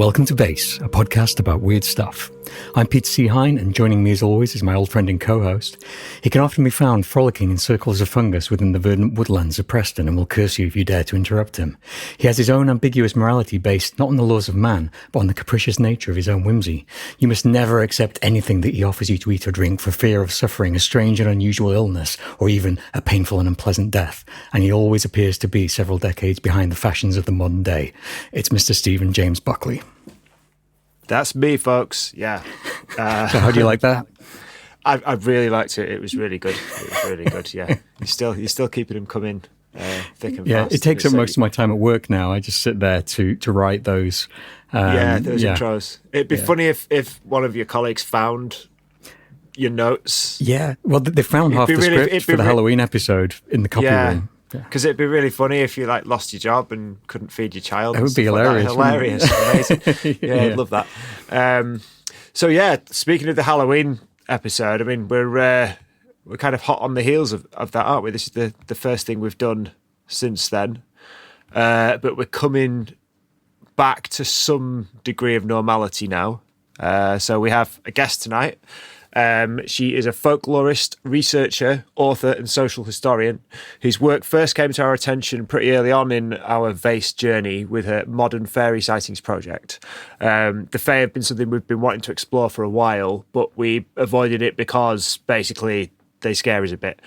Welcome to Vayse, a podcast about weird stuff. I'm Peter C. Hine, and joining me as always is my old friend and co-host. He can often be found frolicking in circles of fungus within the verdant woodlands of Preston and will curse you if you dare to interrupt him. He has his own ambiguous morality based not on the laws of man, but on the capricious nature of his own whimsy. You must never accept anything that he offers you to eat or drink for fear of suffering a strange and unusual illness, or even a painful and unpleasant death. And he always appears to be several decades behind the fashions of the modern day. It's Mr. Stephen James Buckley. That's me, folks. Yeah. So how do you like that? I really liked it. It was really good. Yeah. You're still keeping them coming thick and fast. Yeah, it takes up most of my time at work now. I just sit there to write those. Those intros. It'd be funny if one of your colleagues found your notes. Yeah. Well, they found half the script for the Halloween episode in the copy room. Because it'd be really funny if you lost your job and couldn't feed your child. It would be hilarious. Amazing. Yeah, I'd love that. Speaking of the Halloween episode, I mean, we're kind of hot on the heels of that, aren't we? This is the first thing we've done since then. But we're coming back to some degree of normality now. So we have a guest tonight. She is a folklorist, researcher, author and social historian whose work first came to our attention pretty early on in our Vayse journey with her Modern Fairy Sightings project. The Fae have been something we've been wanting to explore for a while, but we avoided it because basically they scare us a bit.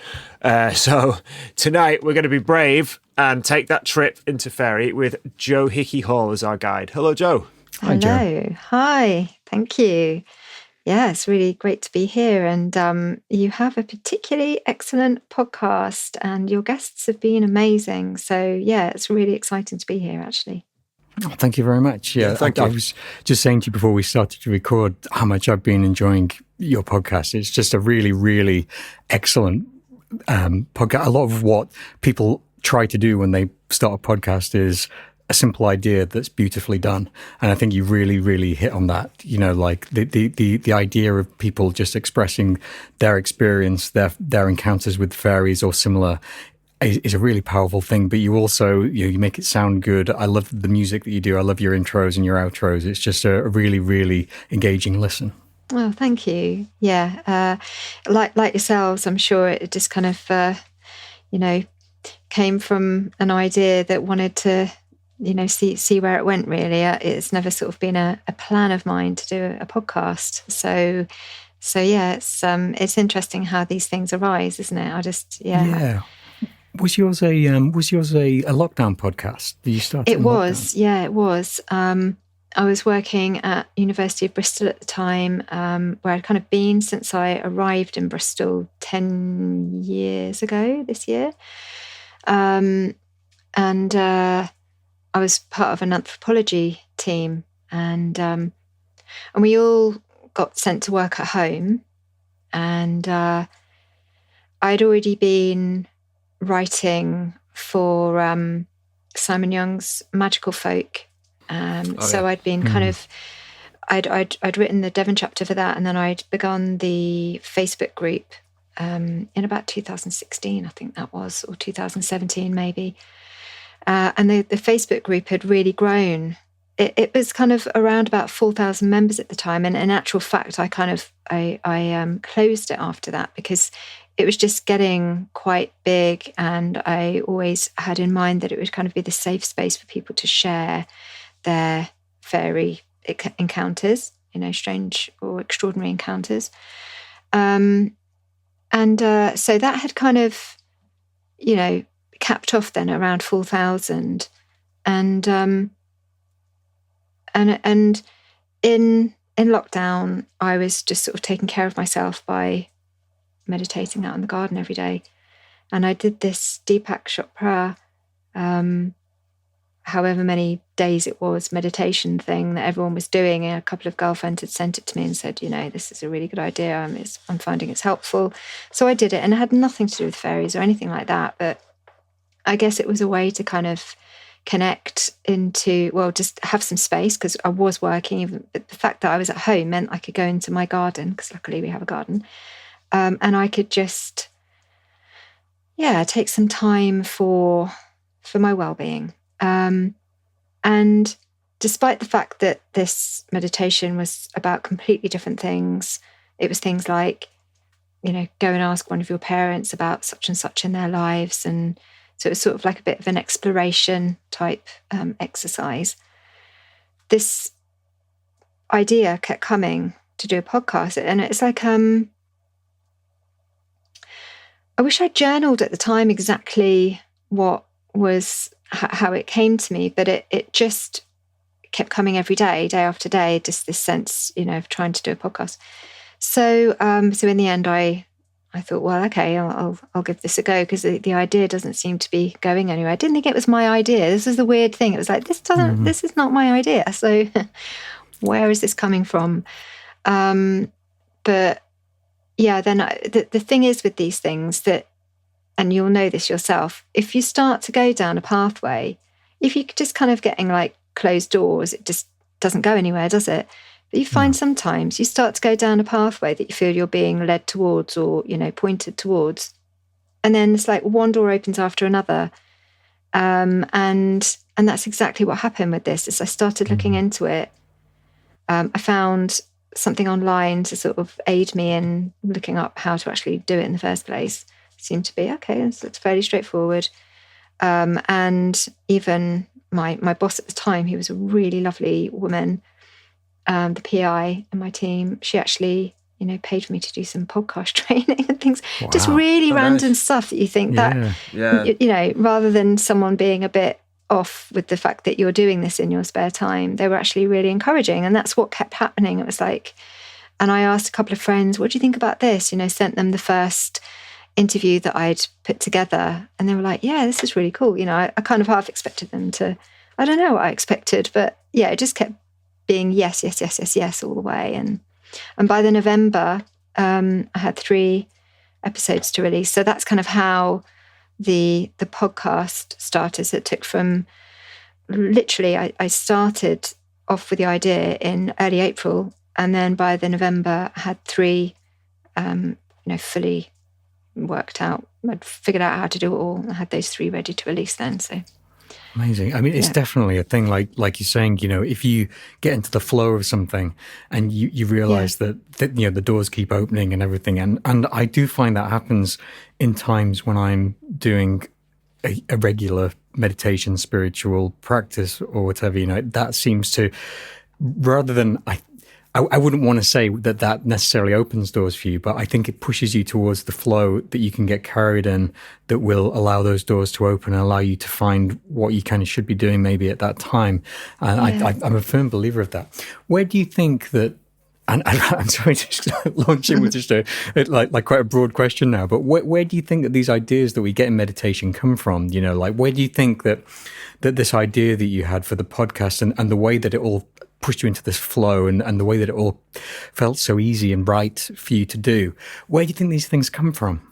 So tonight we're going to be brave and take that trip into Fairy with Jo Hickey-Hall as our guide. Hello, Jo. Hi, Jo. Hi, thank you. Yeah, it's really great to be here. And you have a particularly excellent podcast and your guests have been amazing. So, yeah, it's really exciting to be here, actually. Oh, thank you very much. Yeah, thank you. I was just saying to you before we started to record how much I've been enjoying your podcast. It's just a really, really excellent podcast. A lot of what people try to do when they start a podcast is a simple idea that's beautifully done. And I think you really, really hit on that, like the idea of people just expressing their experience, their encounters with fairies or similar is a really powerful thing. But you also, you make it sound good. I love the music that you do. I love your intros and your outros. It's just a really, really engaging listen. Oh, thank you. Yeah. Like yourselves, I'm sure it just kind of, came from an idea that wanted to, see where it went, really. It's never sort of been a plan of mine to do a podcast. So yeah, it's interesting how these things arise, isn't it? Yeah. Was yours a lockdown podcast? Did you start? It was. Yeah, it was. I was working at University of Bristol at the time, where I'd kind of been since I arrived in Bristol 10 years ago this year. And I was part of an anthropology team, and we all got sent to work at home. And I'd already been writing for Simon Young's Magical Folk. So I'd been kind of, I'd written the Devon chapter for that, and then I'd begun the Facebook group in about 2016, I think that was, or 2017 maybe. And the Facebook group had really grown. It was kind of around about 4,000 members at the time. And in actual fact, I closed it after that because it was just getting quite big. And I always had in mind that it would kind of be the safe space for people to share their fairy encounters, strange or extraordinary encounters. So that had kind of, capped off then around 4,000, and in lockdown I was just sort of taking care of myself by meditating out in the garden every day, and I did this Deepak Chopra however many days it was meditation thing that everyone was doing, and a couple of girlfriends had sent it to me and said, this is a really good idea, I'm finding it's helpful. So I did it, and it had nothing to do with fairies or anything like that, but I guess it was a way to kind of connect into, just have some space, because I was working. Even the fact that I was at home meant I could go into my garden, because luckily we have a garden, and I could just, take some time for my well-being. And despite the fact that this meditation was about completely different things, it was things like, go and ask one of your parents about such and such in their lives. And so it was sort of like a bit of an exploration type exercise. This idea kept coming to do a podcast. And it's like, I wish I journaled at the time exactly what was, how it came to me, but it just kept coming every day after day, just this sense, of trying to do a podcast. So in the end, I thought, well, okay, I'll give this a go, because the idea doesn't seem to be going anywhere. I didn't think it was my idea. This is the weird thing. It was like, this is not my idea. So where is this coming from? But yeah, then the thing is with these things that, and you'll know this yourself, if you start to go down a pathway, if you're just kind of getting like closed doors, it just doesn't go anywhere, does it? But you find sometimes you start to go down a pathway that you feel you're being led towards or, pointed towards. And then it's like one door opens after another. And that's exactly what happened with this. As I started looking into it, I found something online to sort of aid me in looking up how to actually do it in the first place. Seemed to be, okay, it's fairly straightforward. And even my boss at the time, he was a really lovely woman, the PI in my team, she actually, paid for me to do some podcast training and things. Wow. Just really random stuff that you think that, rather than someone being a bit off with the fact that you're doing this in your spare time, they were actually really encouraging. And that's what kept happening. It was like, and I asked a couple of friends, what do you think about this? Sent them the first interview that I'd put together, and they were like, yeah, this is really cool. I kind of half expected them to, I don't know what I expected, but yeah, it just kept being yes all the way. And by the November, I had 3 episodes to release. So that's kind of how the podcast started. So it took from literally, I started off with the idea in early April, and then by the November I had 3 fully worked out. I'd figured out how to do it all. I had those 3 ready to release then. So amazing. I mean, it's definitely a thing, like you're saying, if you get into the flow of something and you realize that the doors keep opening and everything. And I do find that happens in times when I'm doing a regular meditation, spiritual practice or whatever, that seems to, rather than, I wouldn't want to say that necessarily opens doors for you, but I think it pushes you towards the flow that you can get carried in, that will allow those doors to open and allow you to find what you kind of should be doing maybe at that time. And I'm a firm believer of that. Where do you think that, and I'm sorry to launch in with just like quite a broad question now, but where do you think that these ideas that we get in meditation come from? Where do you think that this idea that you had for the podcast and the way that it all pushed you into this flow and the way that it all felt so easy and right for you to do, where do you think these things come from?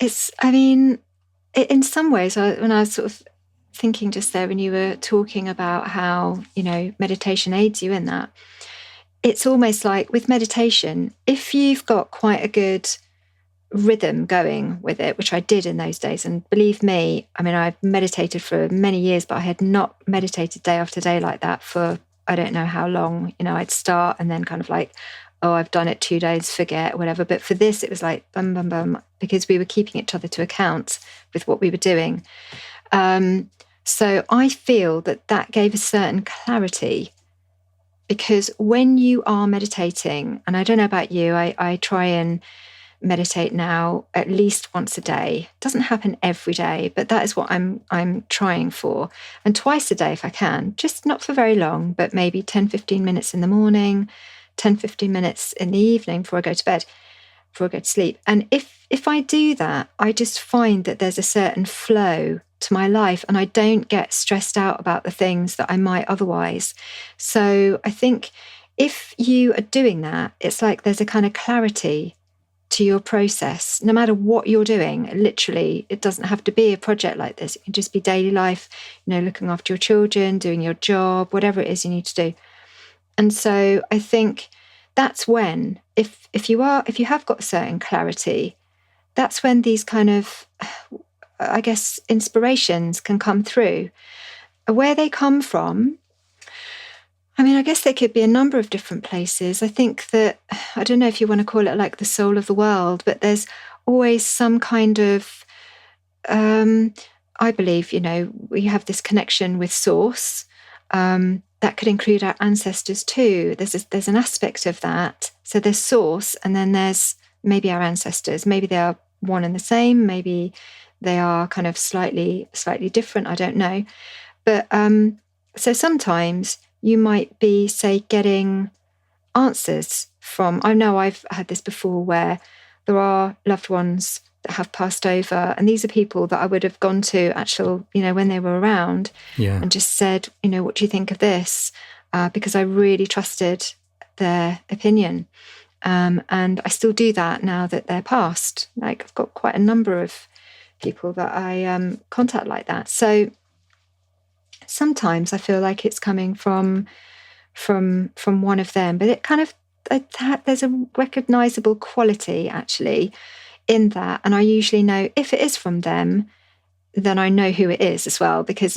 In some ways, when I was sort of thinking just there when you were talking about how, meditation aids you in that, it's almost like with meditation, if you've got quite a good rhythm going with it, which I did in those days. And believe me, I've meditated for many years, but I had not meditated day after day like that for, I don't know how long. I'd start and then kind of like, oh, I've done it 2 days, forget, whatever. But for this, it was like, bum, bum, bum, because we were keeping each other to account with what we were doing. So I feel that gave a certain clarity, because when you are meditating, and I don't know about you, I try and meditate now at least once a day. It doesn't happen every day, but that is what I'm trying for. And twice a day if I can, just not for very long, but maybe 10-15 minutes in the morning, 10-15 minutes in the evening before I go to bed, before I go to sleep. And if I do that, I just find that there's a certain flow to my life, and I don't get stressed out about the things that I might otherwise. So I think if you are doing that, it's like there's a kind of clarity to your process, no matter what you're doing. Literally, it doesn't have to be a project like this. It can just be daily life, looking after your children, doing your job, whatever it is you need to do. And so I think that's when, if you have got a certain clarity, that's when these kind of, I guess, inspirations can come through. where they come from, I mean, I guess they could be a number of different places. I think that, I don't know if you want to call it like the soul of the world, but there's always some kind of, I believe, we have this connection with source. That could include our ancestors too. There's an aspect of that. So there's source, and then there's maybe our ancestors. Maybe they are one and the same. Maybe they are kind of slightly different. I don't know. But so sometimes you might be, say, getting answers from, I know I've had this before where there are loved ones that have passed over, and these are people that I would have gone to when they were around, and just said, what do you think of this? Because I really trusted their opinion. And I still do that now that they're passed. Like, I've got quite a number of people that I contact like that. So sometimes I feel like it's coming from one of them, but it kind of, there's a recognizable quality actually in that. And I usually know if it is from them, then I know who it is as well, because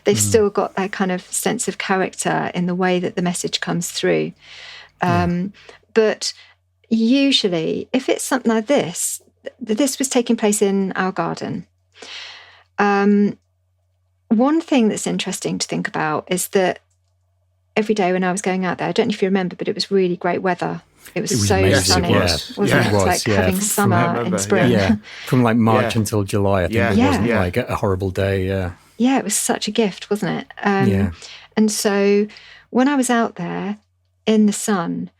they've still got that kind of sense of character in the way that the message comes through. But usually if it's something like this was taking place in our garden. One thing that's interesting to think about is that every day when I was going out there, I don't know if you remember, but it was really great weather. It was so amazing. sunny, wasn't it? It was, like having summer in spring. Yeah, from like March until July, I think it wasn't like a horrible day. Yeah, it was such a gift, wasn't it? And so when I was out there in the sun,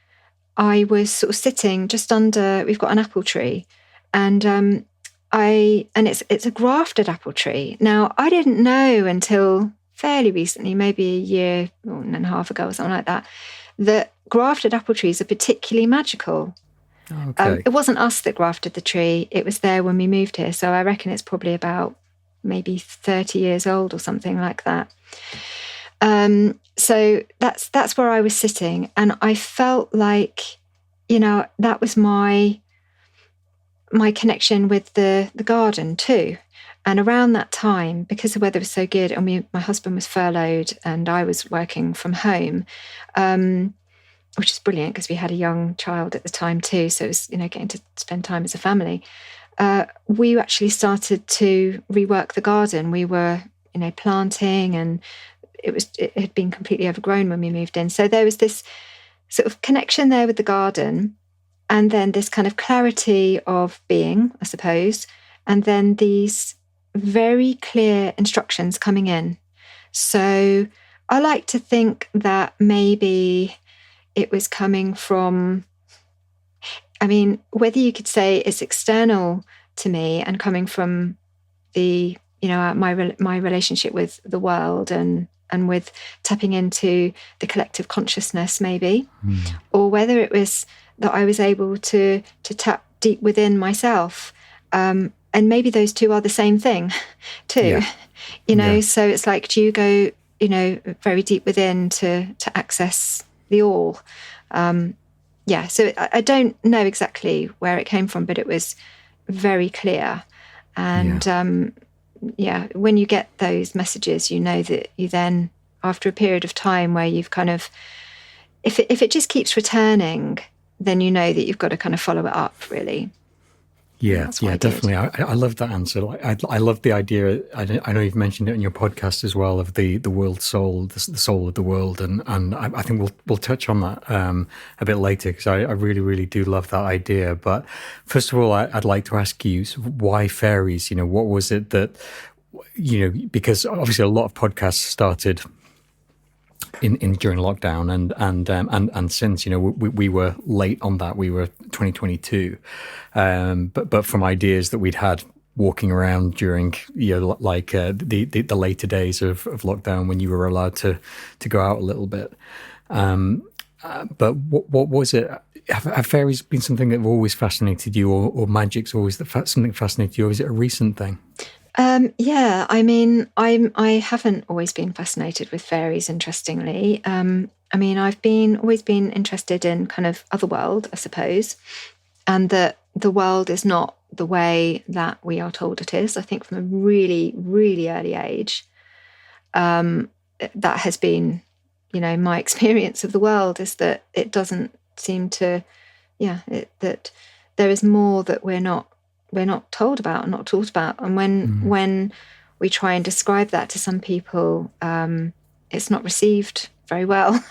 I was sort of sitting just under, we've got an apple tree, and it's a grafted apple tree. Now, I didn't know until fairly recently, maybe a year and a half ago or something like that grafted apple trees are particularly magical. Okay. It wasn't us that grafted the tree. It was there when we moved here. So I reckon it's probably about maybe 30 years old or something like that. So that's where I was sitting. And I felt like, that was my connection with the garden too. And around that time, because the weather was so good, and my husband was furloughed and I was working from home, which is brilliant because we had a young child at the time too. So it was, getting to spend time as a family. We actually started to rework the garden. We were, planting, and it had been completely overgrown when we moved in. So there was this sort of connection there with the garden, and then this kind of clarity of being, I suppose, and then these very clear instructions coming in. So I like to think that maybe it was coming from, whether you could say it's external to me and coming from the, my relationship with the world and with tapping into the collective consciousness maybe, or whether it was that I was able to tap deep within myself. And maybe those two are the same thing too, so it's like, do you go, very deep within to access the all? So I don't know exactly where it came from, but it was very clear. And when you get those messages, that you then, after a period of time where you've kind of, if it just keeps returning, then that you've got to kind of follow it up really. Yeah, definitely. I love that answer. I love the idea. I know you've mentioned it in your podcast as well, of the world soul, the soul of the world, and I think we'll touch on that a bit later, because I really, really do love that idea. But first of all, I'd like to ask you, why fairies? What was it that because obviously a lot of podcasts started in during lockdown, and since we were late on that. We were 2022, but from ideas that we'd had walking around during the later days of lockdown, when you were allowed to go out a little bit. But what was it? Have fairies been something that have always fascinated you, or magic's always something fascinated you, or is it a recent thing? I haven't always been fascinated with fairies, interestingly. I've always been interested in kind of otherworld, I suppose, and that the world is not the way that we are told it is. I think from a really, really early age, that has been, my experience of the world, is that it doesn't seem to, that there is more that we're not told about, not taught about. And when we try and describe that to some people, it's not received very well.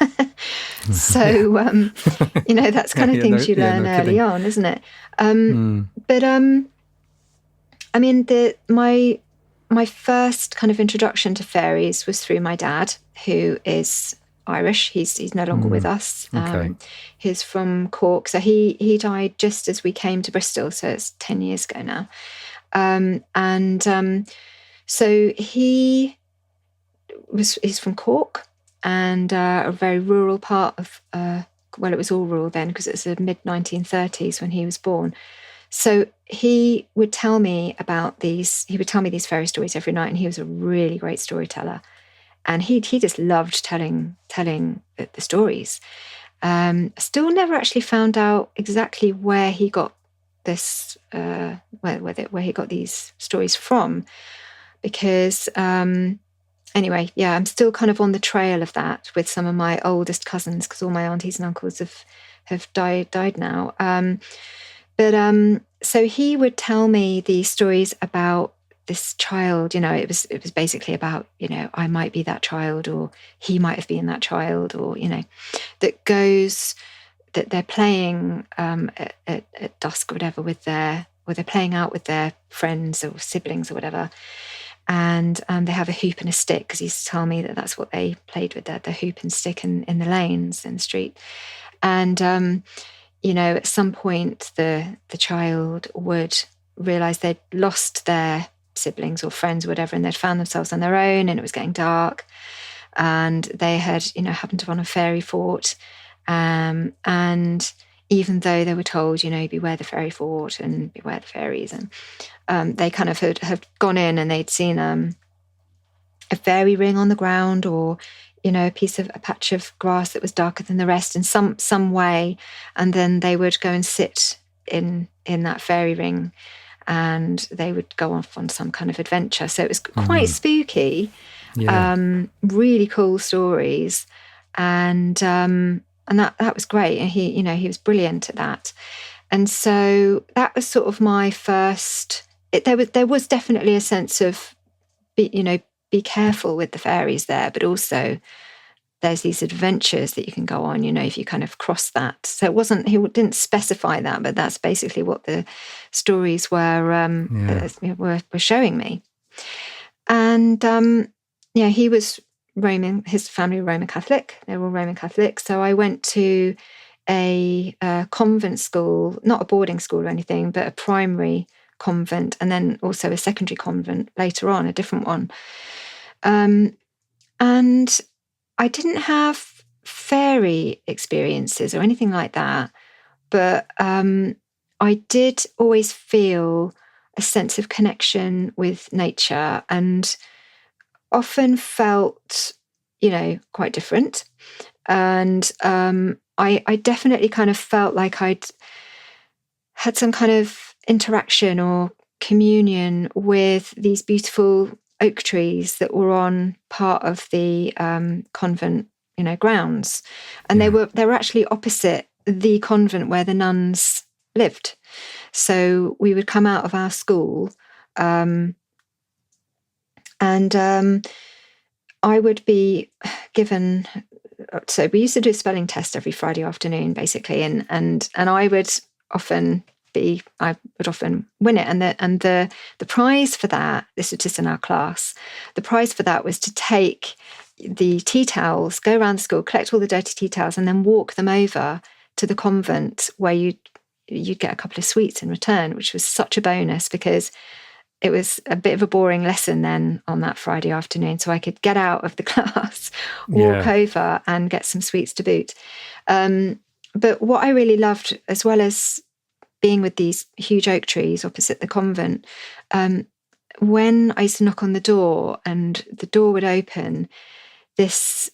So, that's kind of things you learn early on, isn't it? But I mean, my first kind of introduction to fairies was through my dad, who is Irish. He's no longer with us. Okay. He's from Cork. So he died just as we came to Bristol. So it's 10 years ago now. So he's from Cork, and a very rural part of, it was all rural then, because it was the mid-1930s when he was born. So he would tell me these fairy stories every night, and he was a really great storyteller. And he just loved telling the stories. Still never actually found out exactly where he got this, where he got these stories from, because anyway, I'm still kind of on the trail of that with some of my oldest cousins, because all my aunties and uncles have died now. So he would tell me these stories about this child. It was basically about, I might be that child, or he might have been that child, or that they're playing at dusk or whatever or they're playing out with their friends or siblings or whatever, and they have a hoop and a stick, because he used to tell me that that's what they played with, the hoop and stick in the lanes in the street. And at some point the child would realise they'd lost their siblings or friends or whatever, and they'd found themselves on their own, and it was getting dark, and they had happened upon a fairy fort, and even though they were told, beware the fairy fort and beware the fairies, and they kind of had gone in and they'd seen a fairy ring on the ground, or a patch of grass that was darker than the rest in some way, and then they would go and sit in that fairy ring, and they would go off on some kind of adventure. So it was quite spooky, really cool stories, and that was great. And he was brilliant at that. And so that was sort of my first. There was definitely a sense of, be careful with the fairies there, but also there's these adventures that you can go on, if you kind of cross that. So he didn't specify that, but that's basically what the stories were showing me. And he was Roman. His family were Roman Catholic. They were all Roman Catholic. So I went to a convent school, not a boarding school or anything, but a primary convent, and then also a secondary convent later on, a different one. And I didn't have fairy experiences or anything like that, but I did always feel a sense of connection with nature, and often felt, quite different. And I definitely kind of felt like I'd had some kind of interaction or communion with these beautiful oak trees that were on part of the convent, grounds, and they were actually opposite the convent where the nuns lived. So we would come out of our school, and I would be given. So we used to do a spelling test every Friday afternoon, basically, and I would often win it, and the prize for that, this was just in our class, the prize for that was to take the tea towels, go around the school, collect all the dirty tea towels, and then walk them over to the convent, where you'd get a couple of sweets in return, which was such a bonus, because it was a bit of a boring lesson then on that Friday afternoon, so I could get out of the class, walk over, and get some sweets to boot. But what I really loved, as well as being with these huge oak trees opposite the convent, when I used to knock on the door and the door would open, this,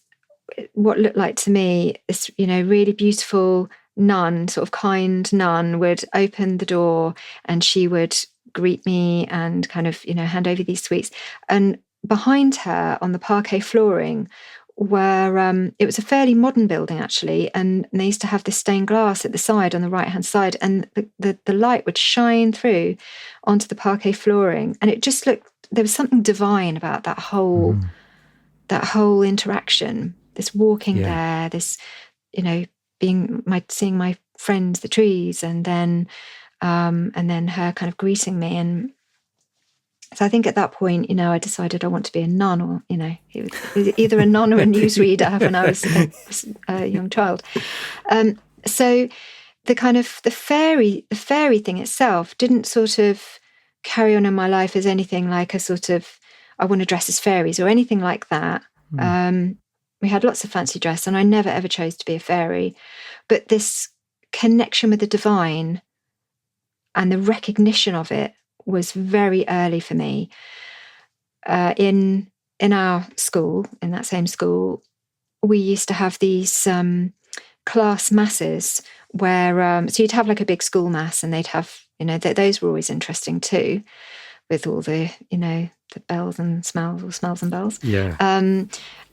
what looked like to me, this, really beautiful nun, sort of kind nun, would open the door, and she would greet me and kind of, hand over these sweets. And behind her on the parquet flooring were, it was a fairly modern building actually, and they used to have this stained glass at the side on the right-hand side, and the light would shine through onto the parquet flooring, and it just looked, there was something divine about that whole interaction, this walking there, this, seeing my friends, the trees, and then her kind of greeting me. And so I think at that point, I decided I want to be a nun, or, it was either a nun or a newsreader when I was a young child. So the kind of the fairy thing itself didn't sort of carry on in my life as anything like a sort of, I want to dress as fairies or anything like that. We had lots of fancy dress, and I never ever chose to be a fairy. But this connection with the divine and the recognition of it was very early for me. In our school, in that same school, we used to have these class masses where, so you'd have like a big school mass, and they'd have, those were always interesting too, with all the, the bells and smells, or smells and bells. Yeah.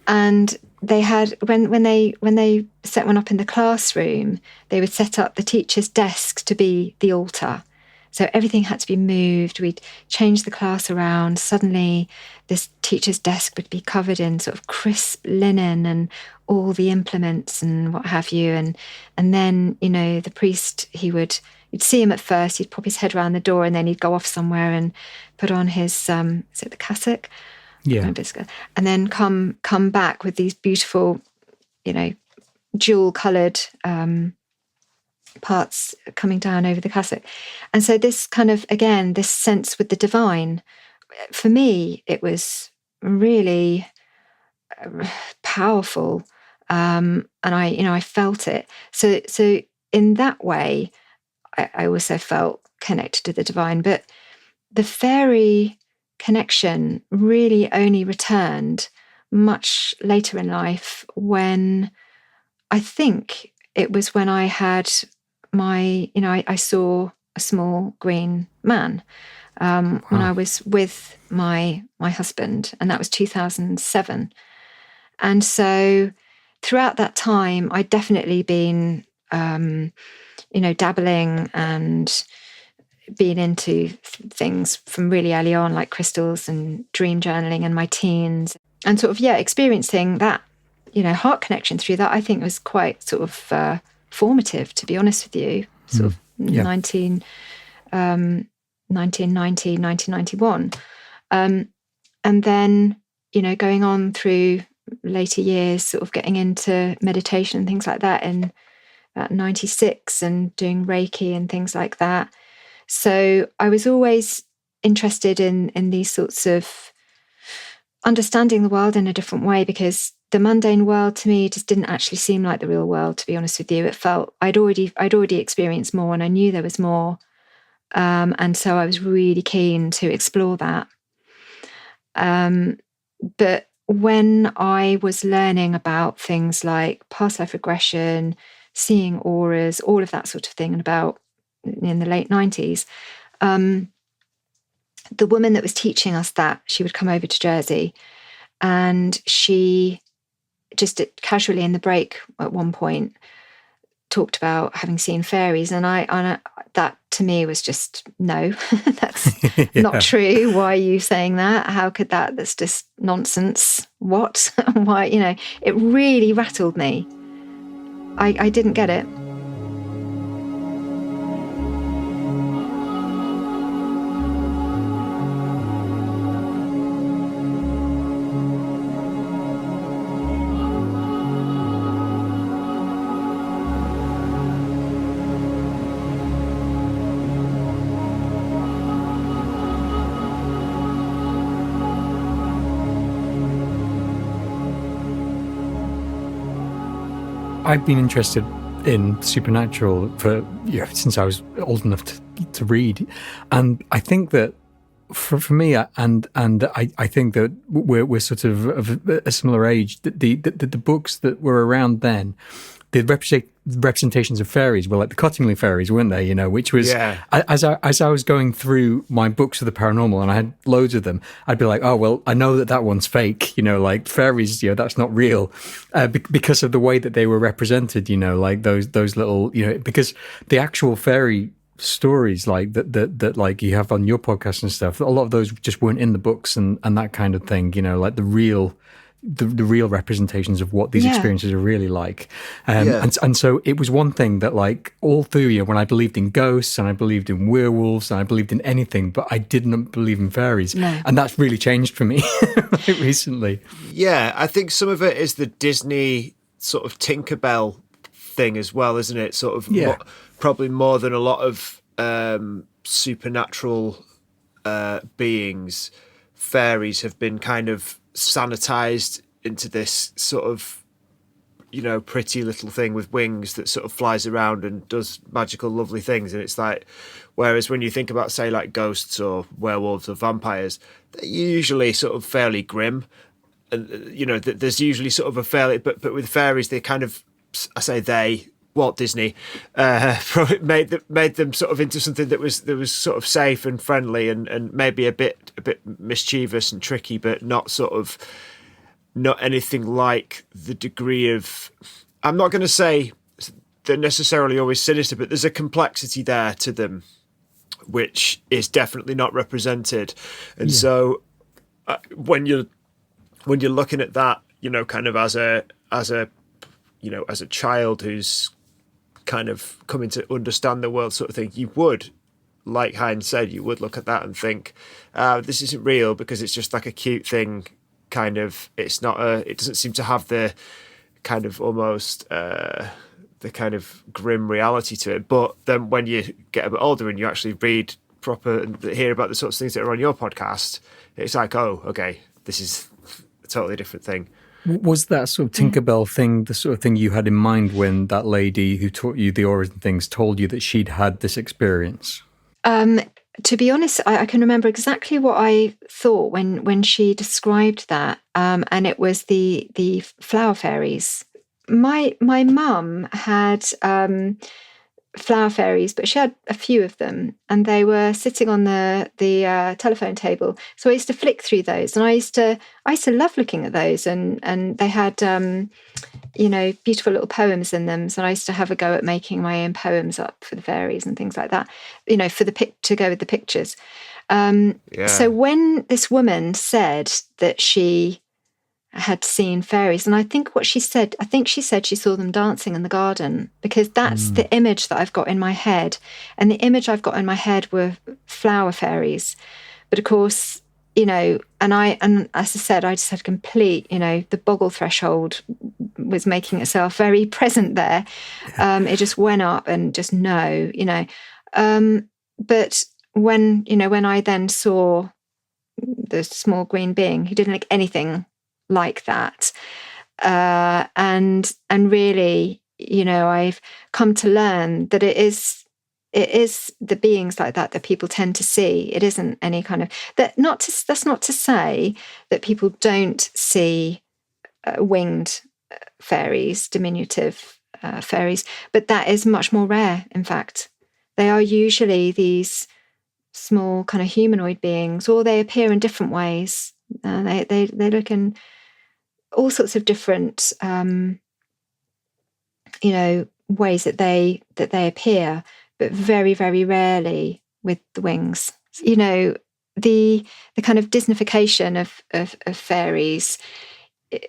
And they had, when they set one up in the classroom, they would set up the teacher's desk to be the altar. So everything had to be moved. We'd change the class around. Suddenly, this teacher's desk would be covered in sort of crisp linen and all the implements and what have you. And then, the priest, you'd see him at first. He'd pop his head around the door, and then he'd go off somewhere and put on his, is it the cassock? Yeah. And then come back with these beautiful, jewel-coloured parts coming down over the cassock. And so this kind of, again, this sense with the divine, for me, it was really powerful. And I felt it. So in that way, I also felt connected to the divine. But the fairy connection really only returned much later in life, when I think it was when I had I saw a small green man when I was with my husband, and that was 2007. And so throughout that time, I'd definitely been, dabbling and been into things from really early on, like crystals and dream journaling in my teens, and sort of, experiencing that, heart connection through that, I think was quite sort of formative, to be honest with you, sort of 1990, 1991. And then, going on through later years, sort of getting into meditation and things like that in about 96, and doing Reiki and things like that. So I was always interested in these sorts of understanding the world in a different way, because the mundane world to me just didn't actually seem like the real world, to be honest with you. It felt I'd already experienced more, and I knew there was more. And so I was really keen to explore that. But when I was learning about things like past life regression, seeing auras, all of that sort of thing, and about in the late 90s, the woman that was teaching us that, she would come over to Jersey, and she just casually in the break at one point talked about having seen fairies, and I that to me was just, no, that's not true. Why are you saying that? How could that? That's just nonsense. What? Why? It really rattled me. I didn't get it. I've been interested in supernatural for since I was old enough to read, and I think that for me, and I think that we're sort of a similar age. The books that were around then, the representations of fairies were like the Cottingley fairies, weren't they? You know, which was as I was going through my books of the paranormal, and I had loads of them, I'd be like, oh well, I know that one's fake. You know, like fairies, you know, that's not real, because of the way that they were represented. You know, like those little, you know, because the actual fairy stories like that like you have on your podcast and stuff, a lot of those just weren't in the books and that kind of thing. You know, like the real representations of what these experiences are really like. And so it was one thing that, like, all through, you know, when I believed in ghosts and I believed in werewolves and I believed in anything, but I didn't believe in fairies. No. And that's really changed for me recently. Yeah, I think some of it is the Disney sort of Tinkerbell thing as well, isn't it? Sort of probably more than a lot of supernatural beings, fairies have been kind of sanitized into this sort of, you know, pretty little thing with wings that sort of flies around and does magical, lovely things. And it's like, whereas when you think about, say, like ghosts or werewolves or vampires, they're usually sort of fairly grim. And, you know, there's usually sort of a fairly, but with fairies, they kind of, I say they, Walt Disney, made them sort of into something that was sort of safe and friendly and maybe a bit mischievous and tricky, but not anything like the degree of. I'm not going to say they're necessarily always sinister, but there's a complexity there to them, which is definitely not represented. And so, when you're looking at that, you know, kind of as a you know, as a child who's kind of coming to understand the world sort of thing, you would, like Hine said, you would look at that and think, this isn't real because it's just like a cute thing, kind of. It doesn't seem to have the kind of almost the kind of grim reality to it. But then when you get a bit older and you actually read proper and hear about the sorts of things that are on your podcast, it's like, oh, okay, this is a totally different thing. Was that sort of Tinkerbell thing the sort of thing you had in mind when that lady who taught you the auras and things told you that she'd had this experience? To be honest, I can remember exactly what I thought when she described that, and it was the flower fairies. My mum had flower fairies, but she had a few of them, and they were sitting on the telephone table. So I used to flick through those, and I used to love looking at those, and they had you know, beautiful little poems in them. So I used to have a go at making my own poems up for the fairies and things like that, you know, for to go with the pictures. So when this woman said that she had seen fairies, and I think she said she saw them dancing in the garden, because that's the image that I've got in my head, and the image I've got in my head were flower fairies. But of course, you know, and as I said, I just had complete, you know, the boggle threshold was making itself very present there. It just went up and just no, you know. But when I then saw the small green being who didn't look anything like that, and really, you know, I've come to learn that it is the beings like that people tend to see. It isn't any kind of that's not to say that people don't see winged fairies, diminutive fairies, but that is much more rare. In fact, they are usually these small kind of humanoid beings, or they appear in different ways. They look in all sorts of different you know, ways that they appear, but very, very rarely with the wings. You know, the kind of Disneyfication of fairies,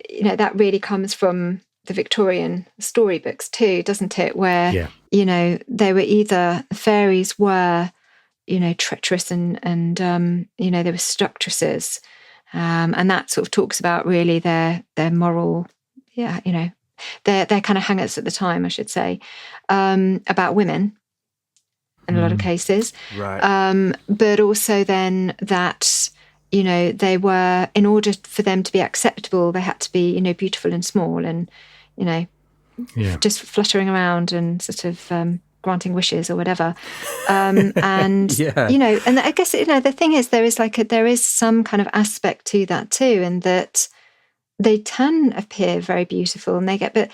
you know, that really comes from the Victorian storybooks too, doesn't it? Where, you know, fairies were, you know, treacherous and you know, they were seductresses. And that sort of talks about really their moral, you know, their kind of hang-ups at the time, I should say, about women in a lot of cases. Right. But also then that, you know, they were, in order for them to be acceptable, they had to be, you know, beautiful and small and, you know, just fluttering around and sort of granting wishes or whatever. And, you know, and I guess, you know, the thing is, there is some kind of aspect to that too, in that they can appear very beautiful and but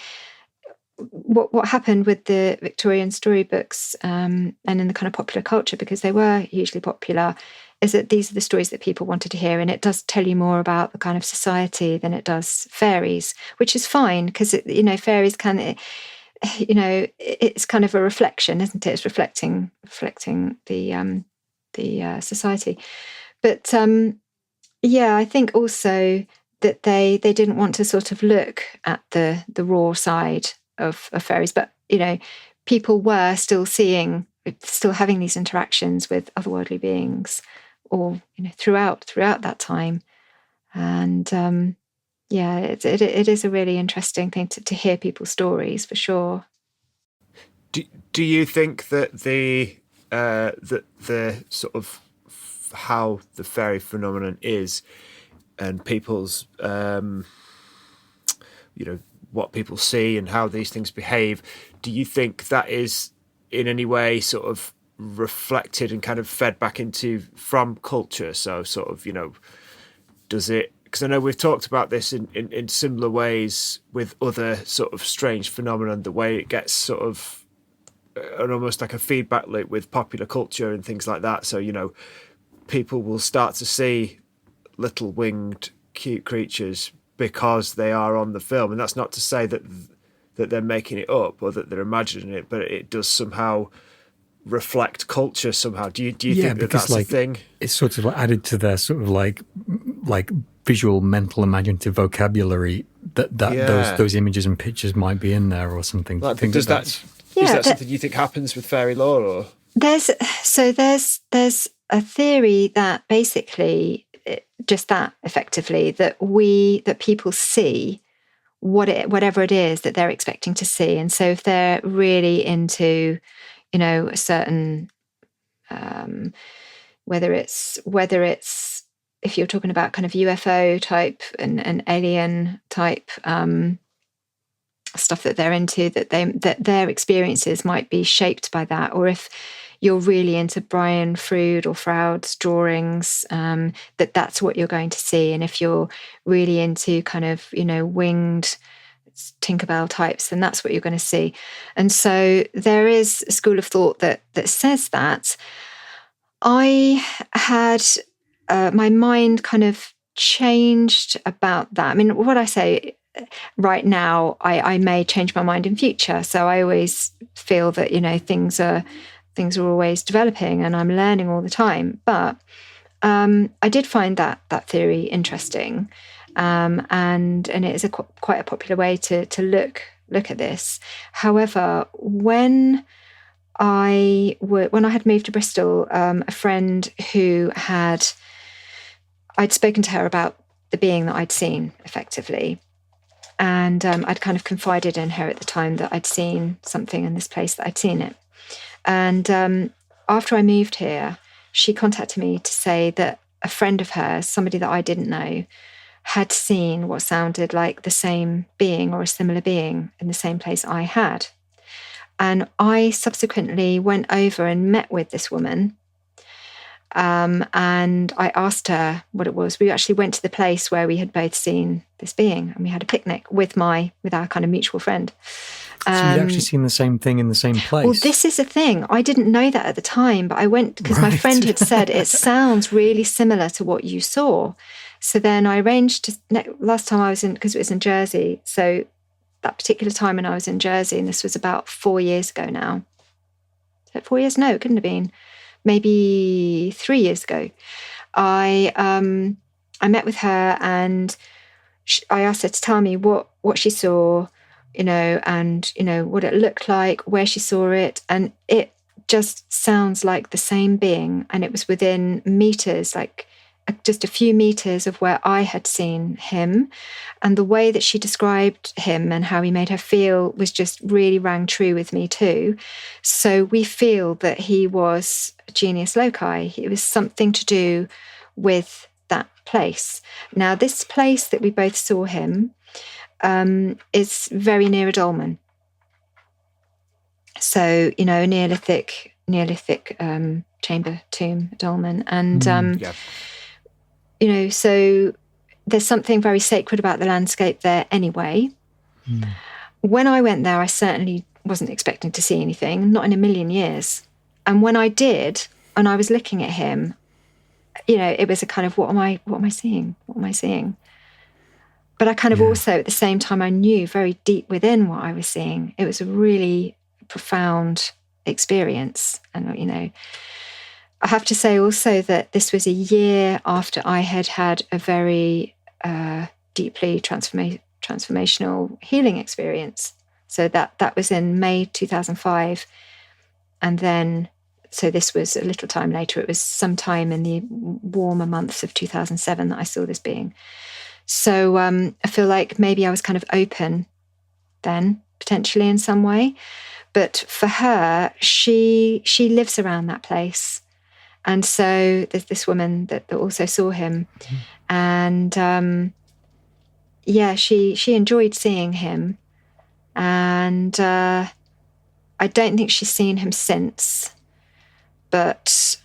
what happened with the Victorian storybooks and in the kind of popular culture, because they were hugely popular, is that these are the stories that people wanted to hear, and it does tell you more about the kind of society than it does fairies, which is fine, because fairies can, it's kind of a reflection, isn't it? It's reflecting the society. But I think also that they didn't want to sort of look at the raw side of fairies, but people were still having these interactions with otherworldly beings, or throughout that time. And it is a really interesting thing to hear people's stories, for sure. Do you think that the sort of how the fairy phenomenon is, and people's what people see and how these things behave, do you think that is in any way sort of reflected and kind of fed back into from culture? So sort of, does it, because I know we've talked about this in similar ways with other sort of strange phenomenon, the way it gets sort of almost like a feedback loop with popular culture and things like that. So, people will start to see little winged cute creatures because they are on the film. And that's not to say that they're making it up or that they're imagining it, but it does somehow reflect culture somehow. Do you think that's a thing? It's sort of added to their sort of like visual, mental, imaginative vocabulary that those images and pictures might be in there or something. Is that something you think happens with fairy lore? Or there's a theory that basically just that effectively that people see whatever it is that they're expecting to see. And so if they're really into a certain whether it's if you're talking about kind of UFO type and alien type stuff that they're into, that their experiences might be shaped by that, or if you're really into Brian Froud or Froud's drawings, that's what you're going to see. And if you're really into kind of winged Tinkerbell types, then that's what you're going to see. And so there is a school of thought that says that. I had my mind kind of changed about that. I mean, what I say right now, I may change my mind in future. So I always feel that things are always developing, and I'm learning all the time. But I did find that theory interesting. And it is quite a popular way to look at this. However, when I had moved to Bristol, a friend who I'd spoken to her about the being that I'd seen effectively, and I'd kind of confided in her at the time that I'd seen something in this place, that I'd seen it. And after I moved here, she contacted me to say that a friend of hers, somebody that I didn't know, had seen what sounded like the same being or a similar being in the same place I had. And I subsequently went over and met with this woman. And I asked her what it was. We actually went to the place where we had both seen this being, and we had a picnic with our kind of mutual friend. So you'd actually seen the same thing in the same place? Well, this is the thing. I didn't know that at the time, but I went because my friend had said, it sounds really similar to what you saw. So then I arranged last time I was because it was in Jersey. So that particular time when I was in Jersey, and this was about 4 years ago now. Is it 4 years? No, it couldn't have been. Maybe 3 years ago. I met with her, and I asked her to tell me what she saw, and what it looked like, where she saw it, and it just sounds like the same being, and it was within meters, like just a few meters of where I had seen him. And the way that she described him and how he made her feel was just really rang true with me too. So we feel that he was a genius loci. It was something to do with that place. Now, this place that we both saw him is very near a dolmen. So, a Neolithic chamber tomb, dolmen. And, so there's something very sacred about the landscape there anyway. when I went there, I certainly wasn't expecting to see anything, not in a million years. And when I did, and I was looking at him, it was a kind of, what am I seeing? What am I seeing? But I kind of also, at the same time, I knew very deep within what I was seeing. It was a really profound experience. And, I have to say also that this was a year after I had a very deeply transformational healing experience. So that was in May 2005. And then, so this was a little time later. It was sometime in the warmer months of 2007 that I saw this being. So I feel like maybe I was kind of open then, potentially in some way. But for her, she lives around that place. And so there's this woman that also saw him. And she enjoyed seeing him. And I don't think she's seen him since. But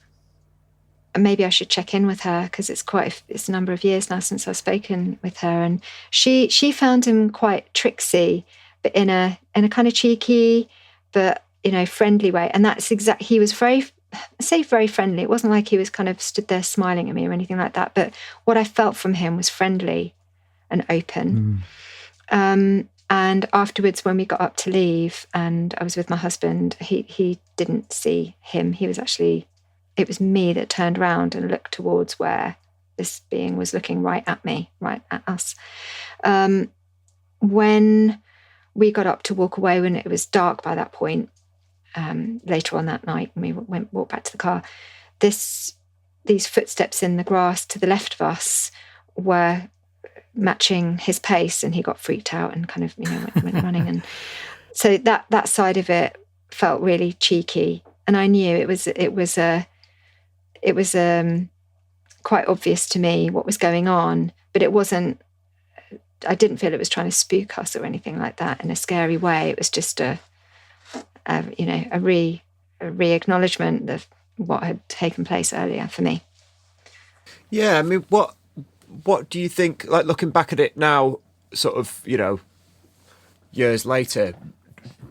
maybe I should check in with her, because it's a number of years now since I've spoken with her. And she found him quite tricksy, but in a kind of cheeky, but friendly way. And that's he was very friendly. It wasn't like he was kind of stood there smiling at me or anything like that. But what I felt from him was friendly and open. And afterwards, when we got up to leave and I was with my husband, he didn't see him. It was me that turned around and looked towards where this being was looking right at me, right at us. When we got up to walk away, when it was dark by that point, later on that night, when we walked back to the car, these footsteps in the grass to the left of us were matching his pace, and he got freaked out and kind of went running. And so that side of it felt really cheeky, and I knew it was quite obvious to me what was going on, but it wasn't. I didn't feel it was trying to spook us or anything like that in a scary way. It was just a re-acknowledgement of what had taken place earlier for me. Yeah, I mean, what do you think, like looking back at it now, sort of, years later,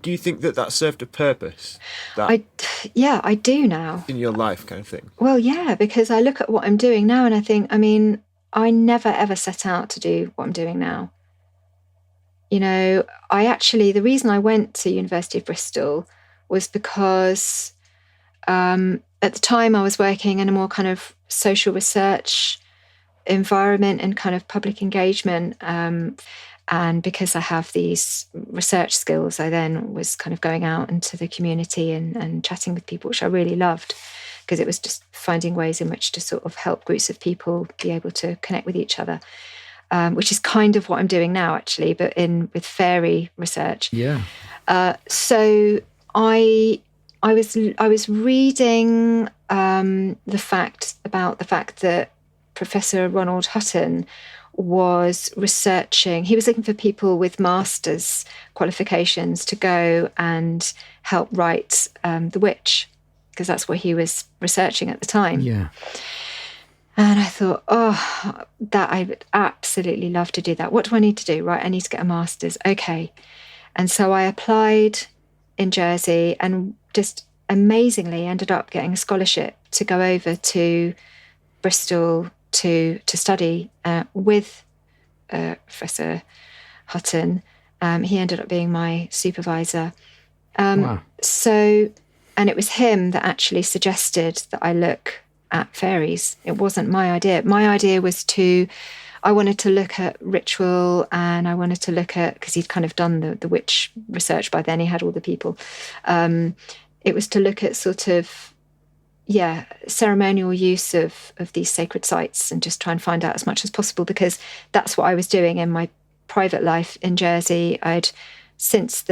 do you think that served a purpose? I do now. In your life kind of thing? Well, yeah, because I look at what I'm doing now and I think, I never ever set out to do what I'm doing now. The reason I went to University of Bristol was because at the time I was working in a more kind of social research environment and kind of public engagement. And because I have these research skills, I then was kind of going out into the community and chatting with people, which I really loved, because it was just finding ways in which to sort of help groups of people be able to connect with each other, which is kind of what I'm doing now, actually, but with fairy research. Yeah. So I was reading the fact that Professor Ronald Hutton was researching. He was looking for people with master's qualifications to go and help write The Witch, because that's what he was researching at the time. Yeah. And I thought, that I would absolutely love to do that. What do I need to do? Right, I need to get a master's. Okay. And so I applied in Jersey and just amazingly ended up getting a scholarship to go over to Bristol to study with Professor Hutton. He ended up being my supervisor. Wow. So, and it was him that actually suggested that I look at fairies. It wasn't my idea. My idea was I wanted to look at ritual, and I wanted to look at, because he'd kind of done the witch research by then, he had all the people. It was to look at sort of, ceremonial use of these sacred sites and just try and find out as much as possible, because that's what I was doing in my private life in Jersey. I'd, since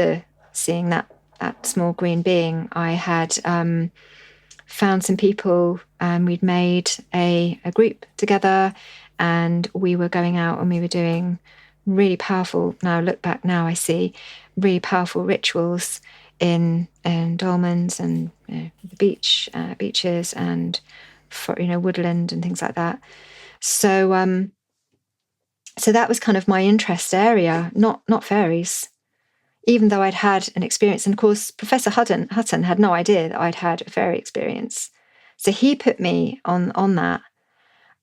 seeing that small green being, I had found some people, and we'd made a group together, and we were going out and we were doing really powerful, now look back now I see, really powerful rituals in dolmens and the beaches and woodland and things like that. So that was kind of my interest area, not fairies. even though I'd had an experience. And of course, Professor Hutton had no idea that I'd had a fairy experience. So he put me on that.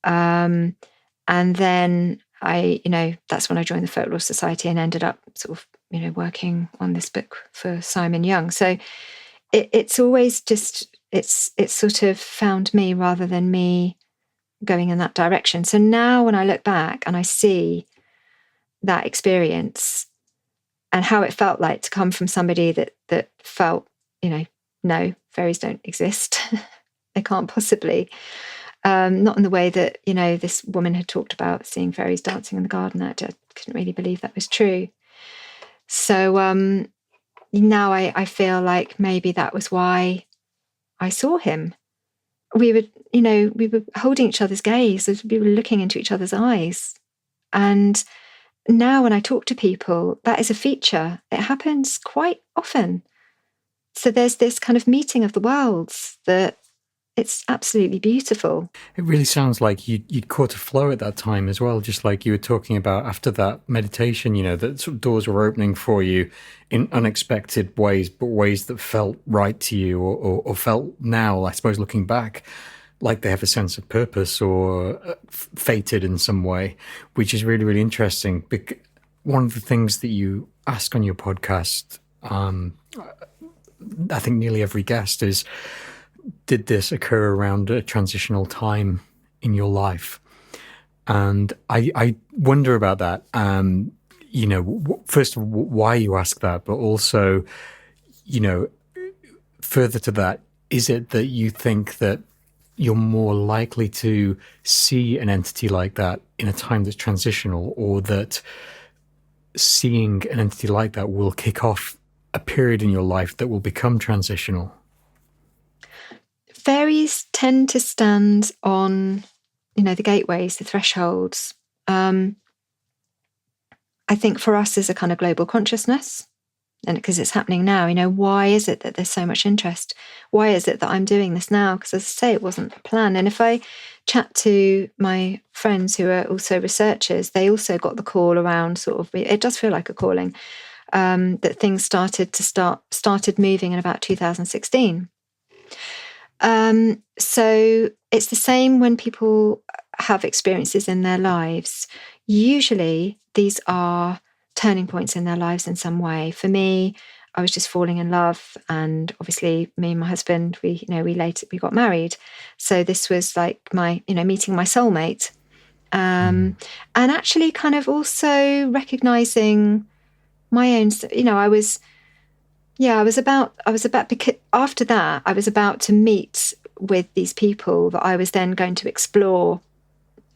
And then that's when I joined the Folklore Society and ended up sort of, working on this book for Simon Young. So it's always just, it's sort of found me rather than me going in that direction. So now when I look back and I see that experience and how it felt like to come from somebody that felt, no, fairies don't exist. They can't possibly. Not in the way that, this woman had talked about seeing fairies dancing in the garden. I couldn't really believe that was true. So now I feel like maybe that was why I saw him. We were holding each other's gaze as we were looking into each other's eyes. And now when I talk to people, that is a feature. It happens quite often. So there's this kind of meeting of the worlds that it's absolutely beautiful. It really sounds like you'd caught a flow at that time as well, just like you were talking about after that meditation, that sort of doors were opening for you in unexpected ways, but ways that felt right to you or felt now, I suppose, looking back, like they have a sense of purpose or fated in some way, which is really, really interesting. One of the things that you ask on your podcast, I think nearly every guest is, did this occur around a transitional time in your life? And I wonder about that. First of all, why you ask that, but also, further to that, is it that you think that you're more likely to see an entity like that in a time that's transitional, or that seeing an entity like that will kick off a period in your life that will become transitional? Fairies tend to stand on, the gateways, the thresholds. I think for us as a kind of global consciousness, and because it's happening now, why is it that there's so much interest? Why is it that I'm doing this now? Because as I say, it wasn't a plan. And if I chat to my friends who are also researchers, they also got the call around sort of, it does feel like a calling, that things started moving in about 2016. So it's the same when people have experiences in their lives. Usually these are turning points in their lives in some way. For me, I was just falling in love, and obviously me and my husband, we got married. So this was like my, meeting my soulmate. And actually kind of also recognizing my own, I was about, because after that, I was about to meet with these people that I was then going to explore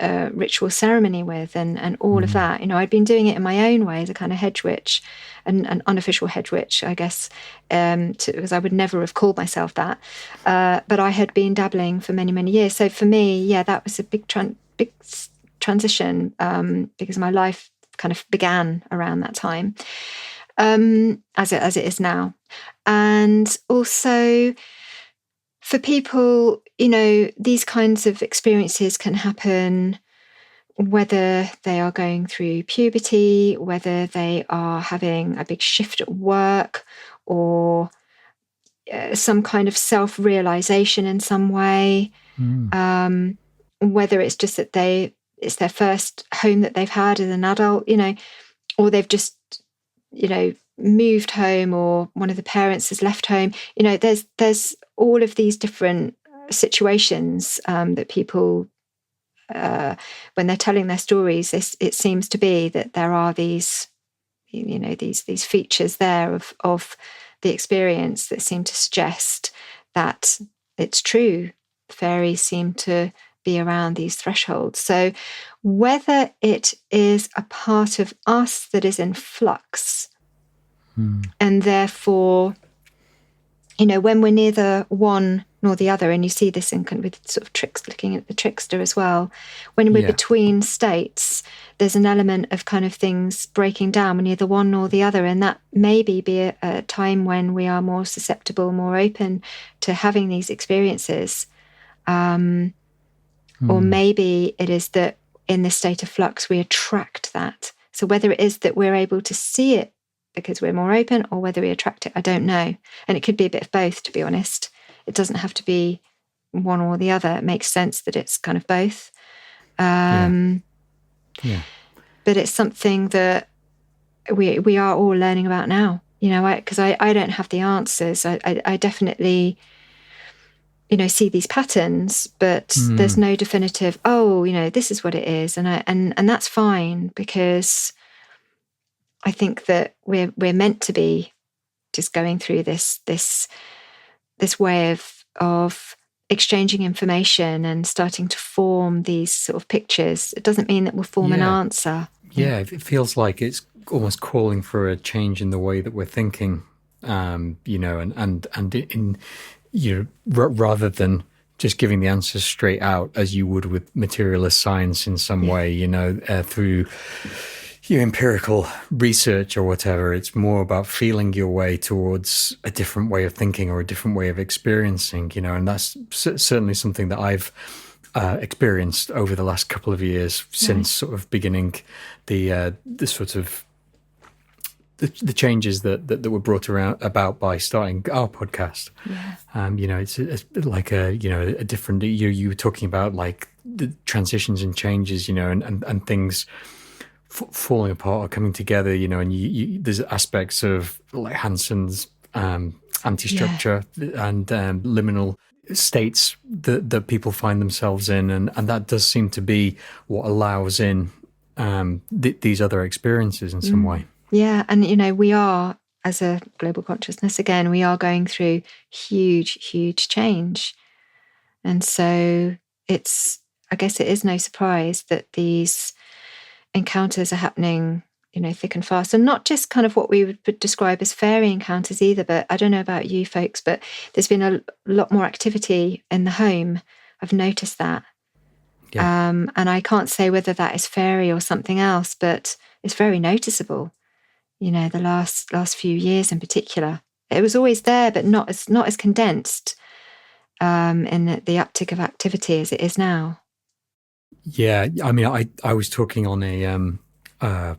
ritual ceremony with and all of that. I'd been doing it in my own way as a kind of hedge witch, an unofficial hedge witch, I guess, because I would never have called myself that. But I had been dabbling for many, many years. So for me, that was a big transition because my life kind of began around that time. As it is now. And also for people, these kinds of experiences can happen whether they are going through puberty, whether they are having a big shift at work, or some kind of self-realization in some way, whether it's just that it's their first home that they've had as an adult, or they've just moved home, or one of the parents has left home. There's all of these different situations that people, when they're telling their stories, it seems to be that there are these, these features there of the experience that seem to suggest that it's true. Fairies seem to be around these thresholds. So whether it is a part of us that is in flux, and therefore, when we're neither one nor the other, and you see this in with sort of tricks, looking at the trickster as well, when we're between states, there's an element of kind of things breaking down. We're neither one nor the other, and that maybe be a time when we are more susceptible, more open to having these experiences. Or maybe it is that in this state of flux, we attract that. So whether it is that we're able to see it because we're more open or whether we attract it, I don't know. And it could be a bit of both, to be honest. It doesn't have to be one or the other. It makes sense that it's kind of both. But it's something that we are all learning about now, because I don't have the answers. I definitely, see these patterns, but there's no definitive, this is what it is. And that's fine, because I think that we're meant to be just going through this way of exchanging information and starting to form these sort of pictures. It doesn't mean that we'll form an answer. Yeah, it feels like it's almost calling for a change in the way that we're thinking, and rather than just giving the answers straight out as you would with materialist science in some way, through your empirical research or whatever. It's more about feeling your way towards a different way of thinking or a different way of experiencing, and that's certainly something that I've experienced over the last couple of years since sort of beginning the sort of the changes that were brought about by starting our podcast. It's like a different, you were talking about like the transitions and changes, and things falling apart or coming together, and there's aspects of like Hanson's anti-structure and liminal states that people find themselves in, and that does seem to be what allows in these other experiences in some way. Yeah, and we are, as a global consciousness, again, we are going through huge change, and so I guess it is no surprise that these encounters are happening, thick and fast, and not just kind of what we would describe as fairy encounters either. But I don't know about you folks, but there's been a lot more activity in the home. I've noticed that. And I can't say whether that is fairy or something else, but it's very noticeable. The last few years in particular, it was always there, but not as condensed in the uptick of activity as it is now. Yeah, I mean, I was talking on a I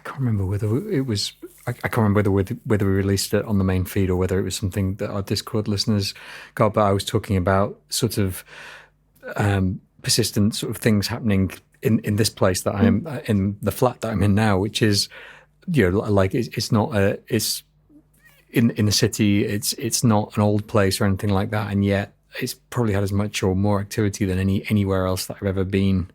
can't remember whether it was I can't remember whether we released it on the main feed or whether it was something that our Discord listeners got. But I was talking about sort of persistent sort of things happening in this place that I'm in, the flat that I'm in now, which is like it's not it's in the city. It's not an old place or anything like that, and yet it's probably had as much or more activity than anywhere else that I've ever been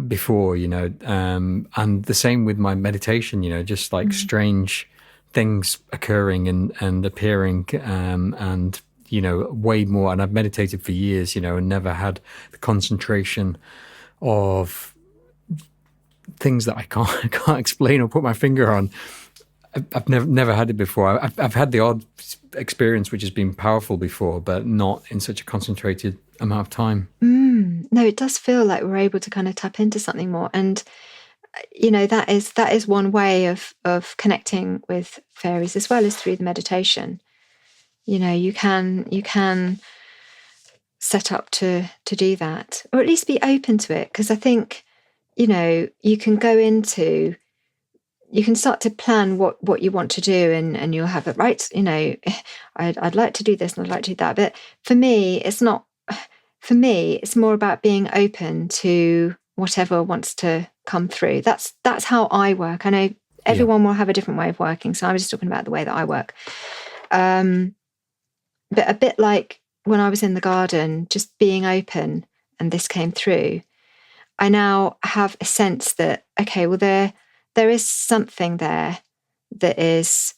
before, and the same with my meditation, just like strange things occurring and appearing, and way more. And I've meditated for years, and never had the concentration of things that I can't explain or put my finger on. I've never had it before. I've had the odd experience which has been powerful before, but not in such a concentrated amount of time. No, it does feel like we're able to kind of tap into something more, and that is one way of connecting with fairies, as well as through the meditation. You can set up to do that, or at least be open to it, because I think you can go into. You can start to plan what you want to do, and you'll have it right. I'd like to do this and I'd like to do that. But for me, it's not. For me, it's more about being open to whatever wants to come through. That's how I work. I know everyone will have a different way of working, so I'm just talking about the way that I work. But a bit like when I was in the garden, just being open, and this came through. I now have a sense that well, there is something there that is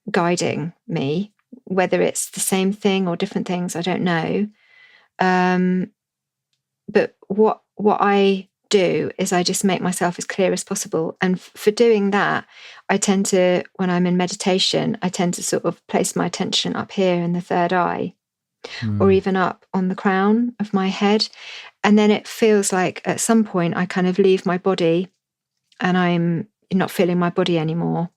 guiding me, whether it's the same thing or different things, I don't know. But what I do is I just make myself as clear as possible. And for doing that, I tend to, when I'm in meditation, I tend to sort of place my attention up here in the third eye, or even up on the crown of my head. And then it feels like at some point I kind of leave my body and I'm not feeling my body anymore.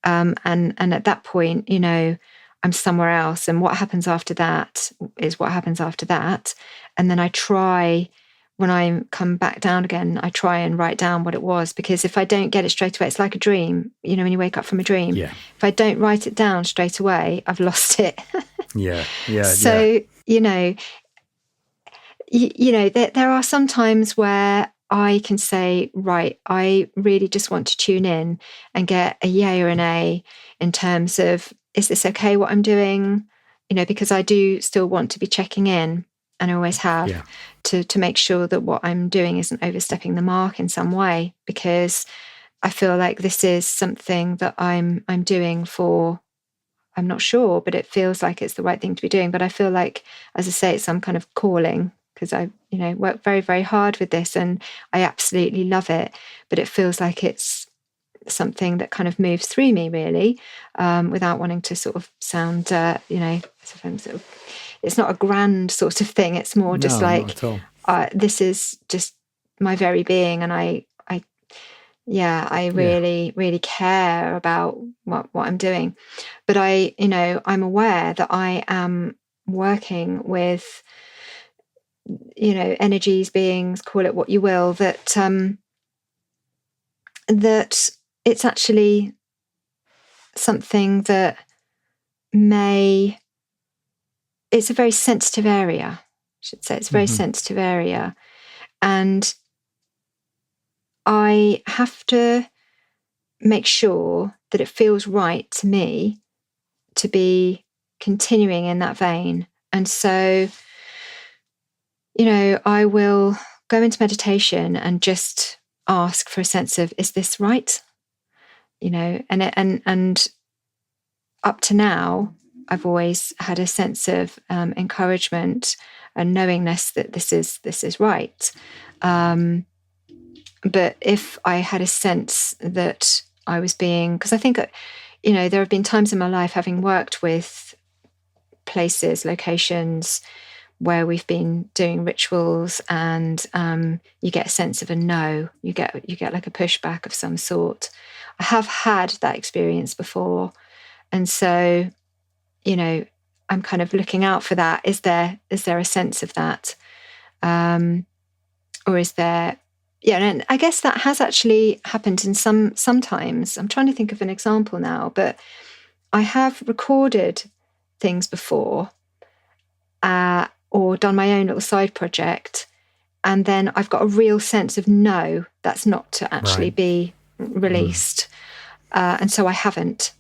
And at that point, I'm somewhere else. And what happens after that is what happens after that. And then I try when I come back down again, I try and write down what it was, because if I don't get it straight away, it's like a dream, you know, when you wake up from a dream. Yeah. If I don't write it down straight away, I've lost it. Yeah. So, you know, there are some times where I can say, right, I really just want to tune in and get a yay or an A in terms of, is this okay what I'm doing? You know, because I do still want to be checking in, and I always have, to make sure that what I'm doing isn't overstepping the mark in some way, because I feel like this is something that I'm doing for, I'm not sure, but it feels like it's the right thing to be doing. But I feel like, as I say, it's some kind of calling, because I, you know, work very, very hard with this and I absolutely love it. But it feels like it's something that kind of moves through me, really, without wanting to sort of sound, you know, sort of, it's not a grand sort of thing. It's more just like, this is just my very being. And I really, really care about what I'm doing. But I'm aware that I am working with, you know, energies, beings, call it what you will, that that it's actually something that it's a very sensitive area, I should say. It's a very sensitive area. And I have to make sure that it feels right to me to be continuing in that vein. And so, you know, I will go into meditation and just ask for a sense of, is this right? You know, and up to now, I've always had a sense of encouragement and knowingness that this is right. But if I had a sense that I was being, because I think, you know, there have been times in my life, having worked with places, locations where we've been doing rituals, and you get a sense of a no, you get like a pushback of some sort. I have had that experience before, and so, you know, I'm kind of looking out for that. Is there a sense of that, or is there? Yeah, and I guess that has actually happened in sometimes. I'm trying to think of an example now, but I have recorded things before, or done my own little side project, and then I've got a real sense of, no, that's not to actually be released, and so I haven't.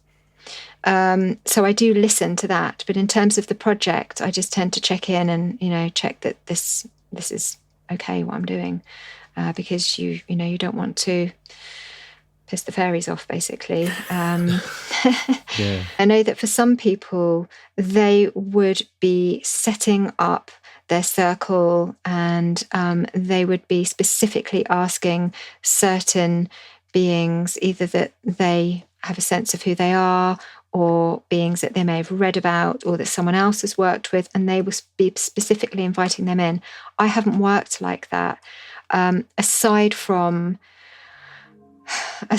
So I do listen to that, but in terms of the project, I just tend to check in and, you know, check that this is okay what I'm doing. Because you don't want to piss the fairies off, basically. I know that for some people, they would be setting up their circle, and they would be specifically asking certain beings, either that they have a sense of who they are, or beings that they may have read about, or that someone else has worked with, and they will be specifically inviting them in. I haven't worked like that. Aside from, I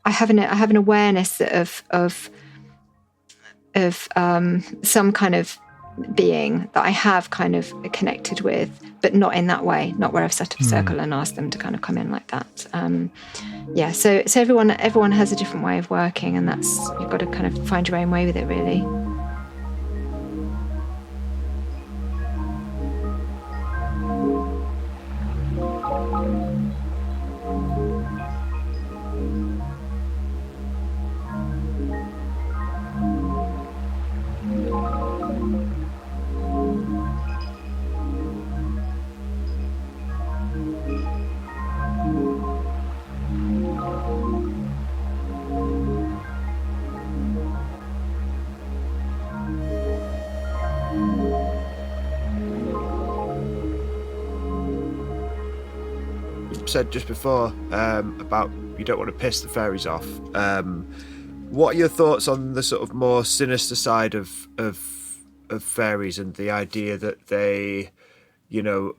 have an awareness of some kind of being that I have kind of connected with, but not in that way, not where I've set up a circle and asked them to kind of come in like that. So everyone has a different way of working, and that's, you've got to kind of find your own way with it, really. Said just before about you don't want to piss the fairies off. What are your thoughts on the sort of more sinister side of fairies, and the idea that they, you know,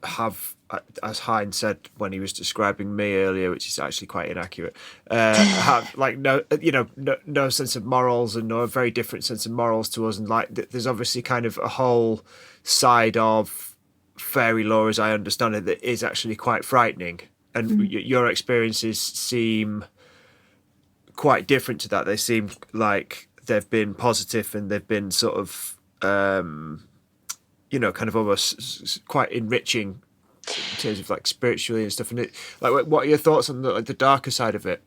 have as Hine said when he was describing me earlier, which is actually quite inaccurate, have like no sense of morals and no very different sense of morals to us, and like there's obviously kind of a whole side of fairy lore, as I understand it, that is actually quite frightening, and your experiences seem quite different to that. They seem like they've been positive and they've been sort of kind of almost quite enriching in terms of like spiritually and stuff. And it, like, what are your thoughts on the darker side of it?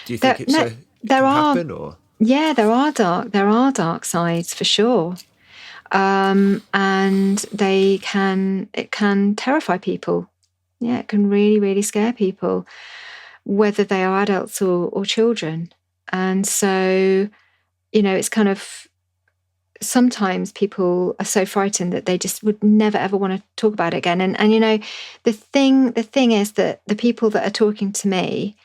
Do you think it can happen, or? Yeah, there are dark sides for sure, and it can terrify people. Yeah, it can really, really scare people, whether they are adults or children. And so, it's kind of, sometimes people are so frightened that they just would never ever want to talk about it again. And the thing is that the people that are talking to me,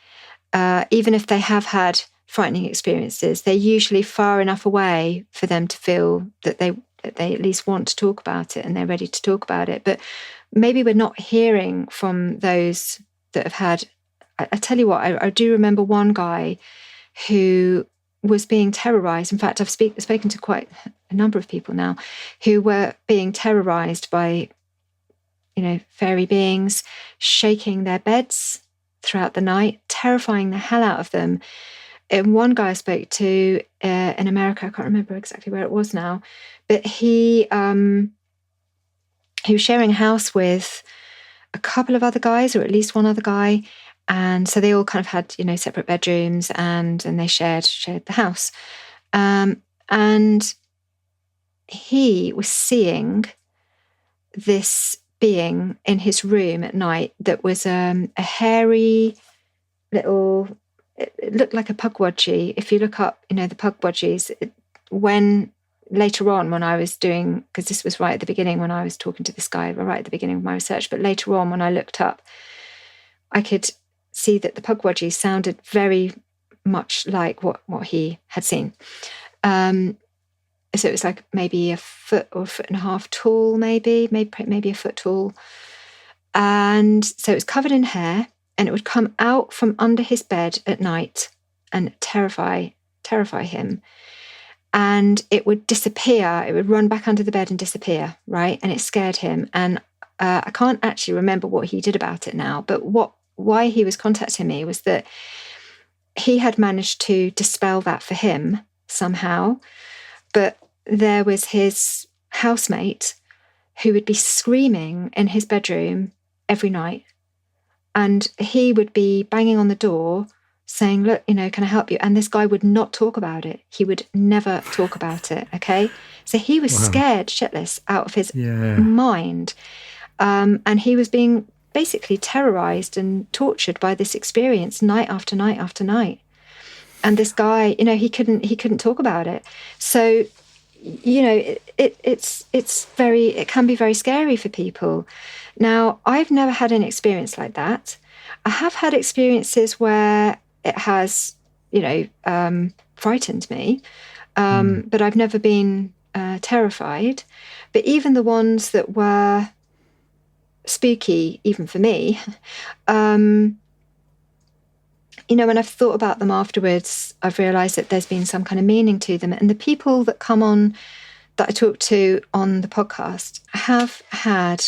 even if they have had frightening experiences, they're usually far enough away for them to feel that they at least want to talk about it and they're ready to talk about it. But maybe we're not hearing from those that have had. I tell you what, I do remember one guy who was being terrorized. In fact, I've spoken to quite a number of people now who were being terrorized by, fairy beings shaking their beds throughout the night, terrifying the hell out of them. And one guy I spoke to in America, I can't remember exactly where it was now, but he was sharing a house with a couple of other guys, or at least one other guy. And so they all kind of had, separate bedrooms, and they shared the house. And he was seeing this being in his room at night that was a hairy little, it looked like a Pukwudgie. If you look up, the Pukwudgies, when later on when I was doing, because this was right at the beginning when I was talking to this guy, right at the beginning of my research, but later on when I looked up, I could see that the Pukwudgies sounded very much like what he had seen. So it was like maybe a foot or a foot and a half tall, maybe a foot tall. And so it was covered in hair, and it would come out from under his bed at night and terrify him. And it would disappear. It would run back under the bed and disappear, right? And it scared him. And I can't actually remember what he did about it now, but why he was contacting me was that he had managed to dispel that for him somehow. But there was his housemate who would be screaming in his bedroom every night. And he would be banging on the door saying, look, can I help you? And this guy would not talk about it. He would never talk about it, okay? So he was scared shitless out of his mind. And he was being basically terrorized and tortured by this experience night after night after night. And this guy, he couldn't talk about it. So, it can be very scary for people. Now, I've never had an experience like that. I have had experiences where it has, frightened me, but I've never been terrified. But even the ones that were spooky, even for me, when I've thought about them afterwards, I've realised that there's been some kind of meaning to them. And the people that come on, that I talk to on the podcast, have had,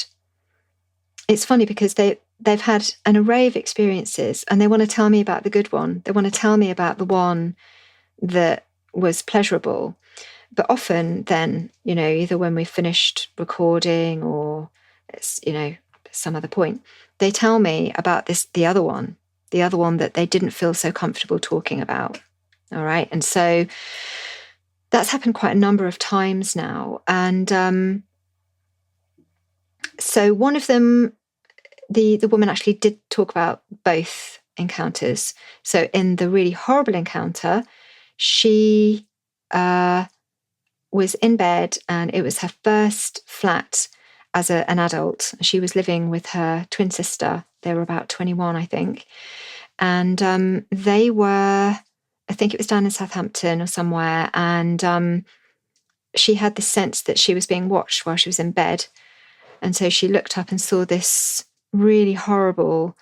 it's funny because they've had an array of experiences, and they want to tell me about the good one. They want to tell me about the one that was pleasurable. But often then, either when we've finished recording or it's, some other point, they tell me about the other one that they didn't feel so comfortable talking about. All right. And so that's happened quite a number of times now. And so one of them, the woman actually did talk about both encounters. So in the really horrible encounter, she was in bed, and it was her first flat as an adult. She was living with her twin sister. They were about 21, I think. And they were, I think it was down in Southampton or somewhere. And she had this sense that she was being watched while she was in bed. And so she looked up and saw this really horrible,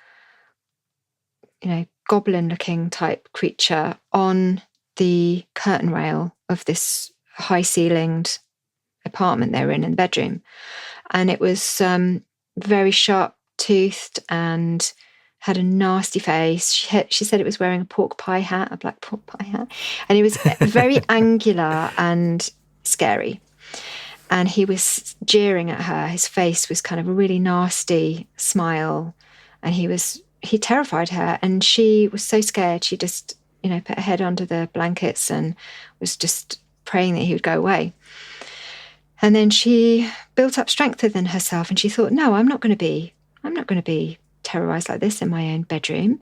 goblin-looking type creature on the curtain rail of this high-ceilinged apartment they were in the bedroom. And it was very sharp-toothed and had a nasty face. She said it was wearing a black pork pie hat. And it was very angular and scary. And he was jeering at her. His face was kind of a really nasty smile. And he terrified her. And she was so scared. She just, put her head under the blankets and was just praying that he would go away. And then she built up strength within herself. And she thought, no, I'm not going to be terrorized like this in my own bedroom.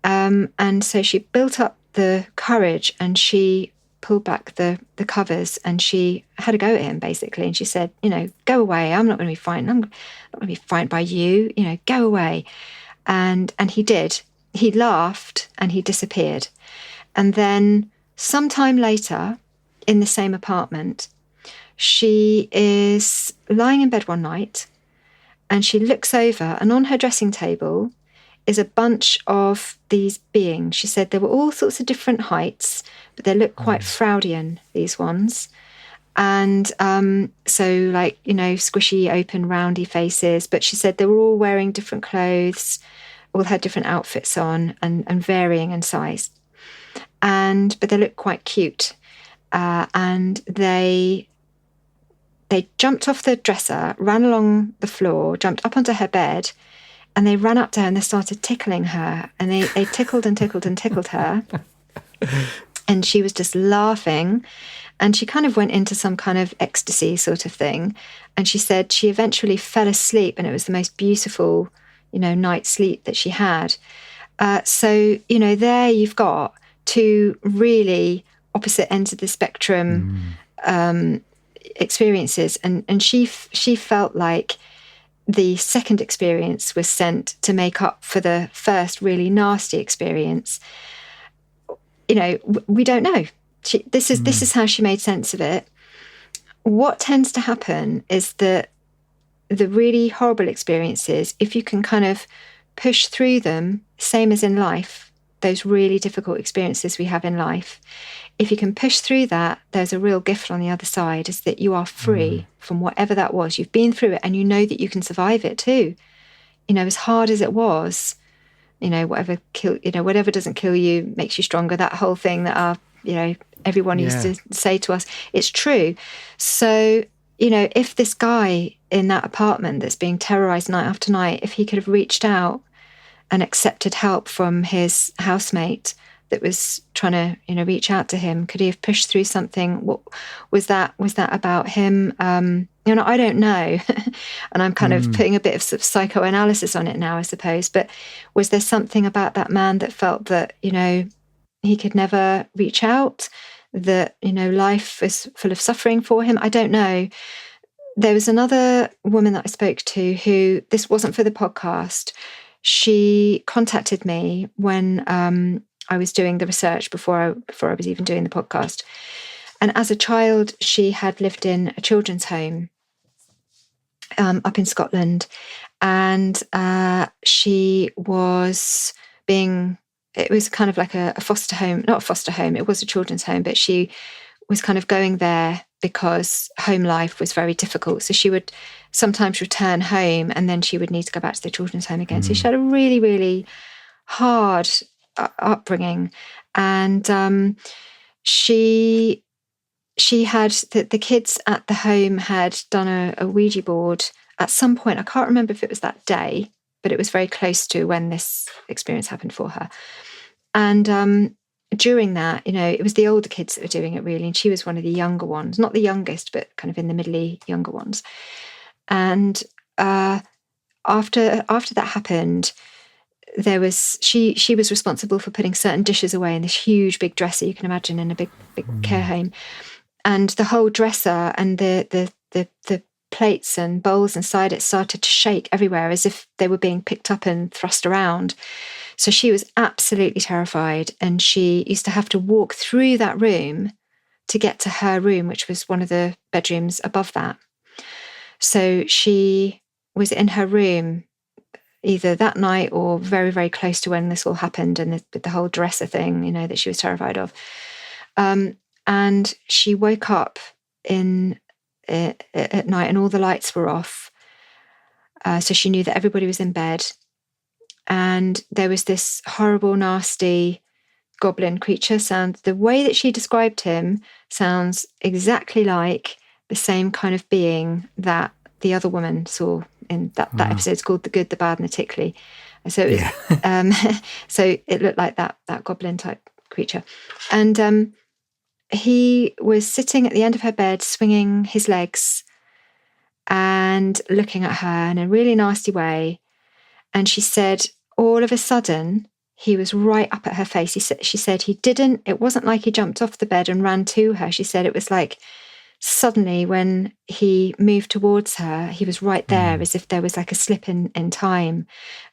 And so she built up the courage and she pulled back the covers and she had a go at him, basically. And she said, go away. I'm not going to be frightened. I'm not going to be frightened by you. Go away. And he did. He laughed and he disappeared. And then sometime later, in the same apartment, she is lying in bed one night and she looks over, and on her dressing table is a bunch of these beings. She said there were all sorts of different heights, but they looked quite Freudian, these ones. And so squishy, open, roundy faces. But she said they were all wearing different clothes, all had different outfits on and varying in size. But they looked quite cute. And they jumped off the dresser, ran along the floor, jumped up onto her bed, and they ran up to her and they started tickling her. And they tickled and tickled and tickled her. And she was just laughing. And she kind of went into some kind of ecstasy sort of thing. And she said she eventually fell asleep, and it was the most beautiful, night's sleep that she had. So, there you've got two really opposite ends of the spectrum experiences. And she felt like the second experience was sent to make up for the first really nasty experience. We don't know. This is how she made sense of it. What tends to happen is that the really horrible experiences, if you can kind of push through them, same as in life, those really difficult experiences we have in life, if you can push through that, there's a real gift on the other side, is that you are free from whatever that was. You've been through it and you know that you can survive it too. As hard as it was, whatever doesn't kill you makes you stronger. That whole thing that everyone used to say to us, it's true. So, if this guy in that apartment that's being terrorized night after night, if he could have reached out and accepted help from his housemate that was trying to, reach out to him, could he have pushed through something? What was that about him? I don't know. And I'm kind of putting a bit of psychoanalysis on it now, I suppose. But was there something about that man that felt that, he could never reach out, that, life was full of suffering for him? I don't know. There was another woman that I spoke to who, this wasn't for the podcast. She contacted me when I was doing the research before I was even doing the podcast. And as a child, she had lived in a children's home up in Scotland. And she was it was kind of like a foster home, not a foster home, it was a children's home, but she was kind of going there because home life was very difficult. So she would sometimes return home and then she would need to go back to the children's home again. So she had a really, really hard upbringing. And she had, the kids at the home had done a Ouija board at some point. I can't remember if it was that day, but it was very close to when this experience happened for her. And during that, it was the older kids that were doing it really, and she was one of the younger ones, not the youngest, but kind of in the middle-y younger ones. And after that happened, she was responsible for putting certain dishes away in this huge big dresser you can imagine in a big care home, and the whole dresser and the plates and bowls inside it started to shake everywhere as if they were being picked up and thrust around. So she was absolutely terrified, and she used to have to walk through that room to get to her room, which was one of the bedrooms above that. So she was in her room either that night or very, very close to when this all happened, and the whole dresser thing, you know, that she was terrified of. And she woke up at night and all the lights were off. So she knew that everybody was in bed. And there was this horrible, nasty goblin creature. The way that she described him sounds exactly like the same kind of being that the other woman saw in that episode. It's called The Good, the Bad, and the Tickly. So it was, so it looked like that goblin type creature. And he was sitting at the end of her bed, swinging his legs and looking at her in a really nasty way. And she said, all of a sudden, he was right up at her face. She said it wasn't like he jumped off the bed and ran to her. She said it was like suddenly when he moved towards her, he was right there, as if there was like a slip in time,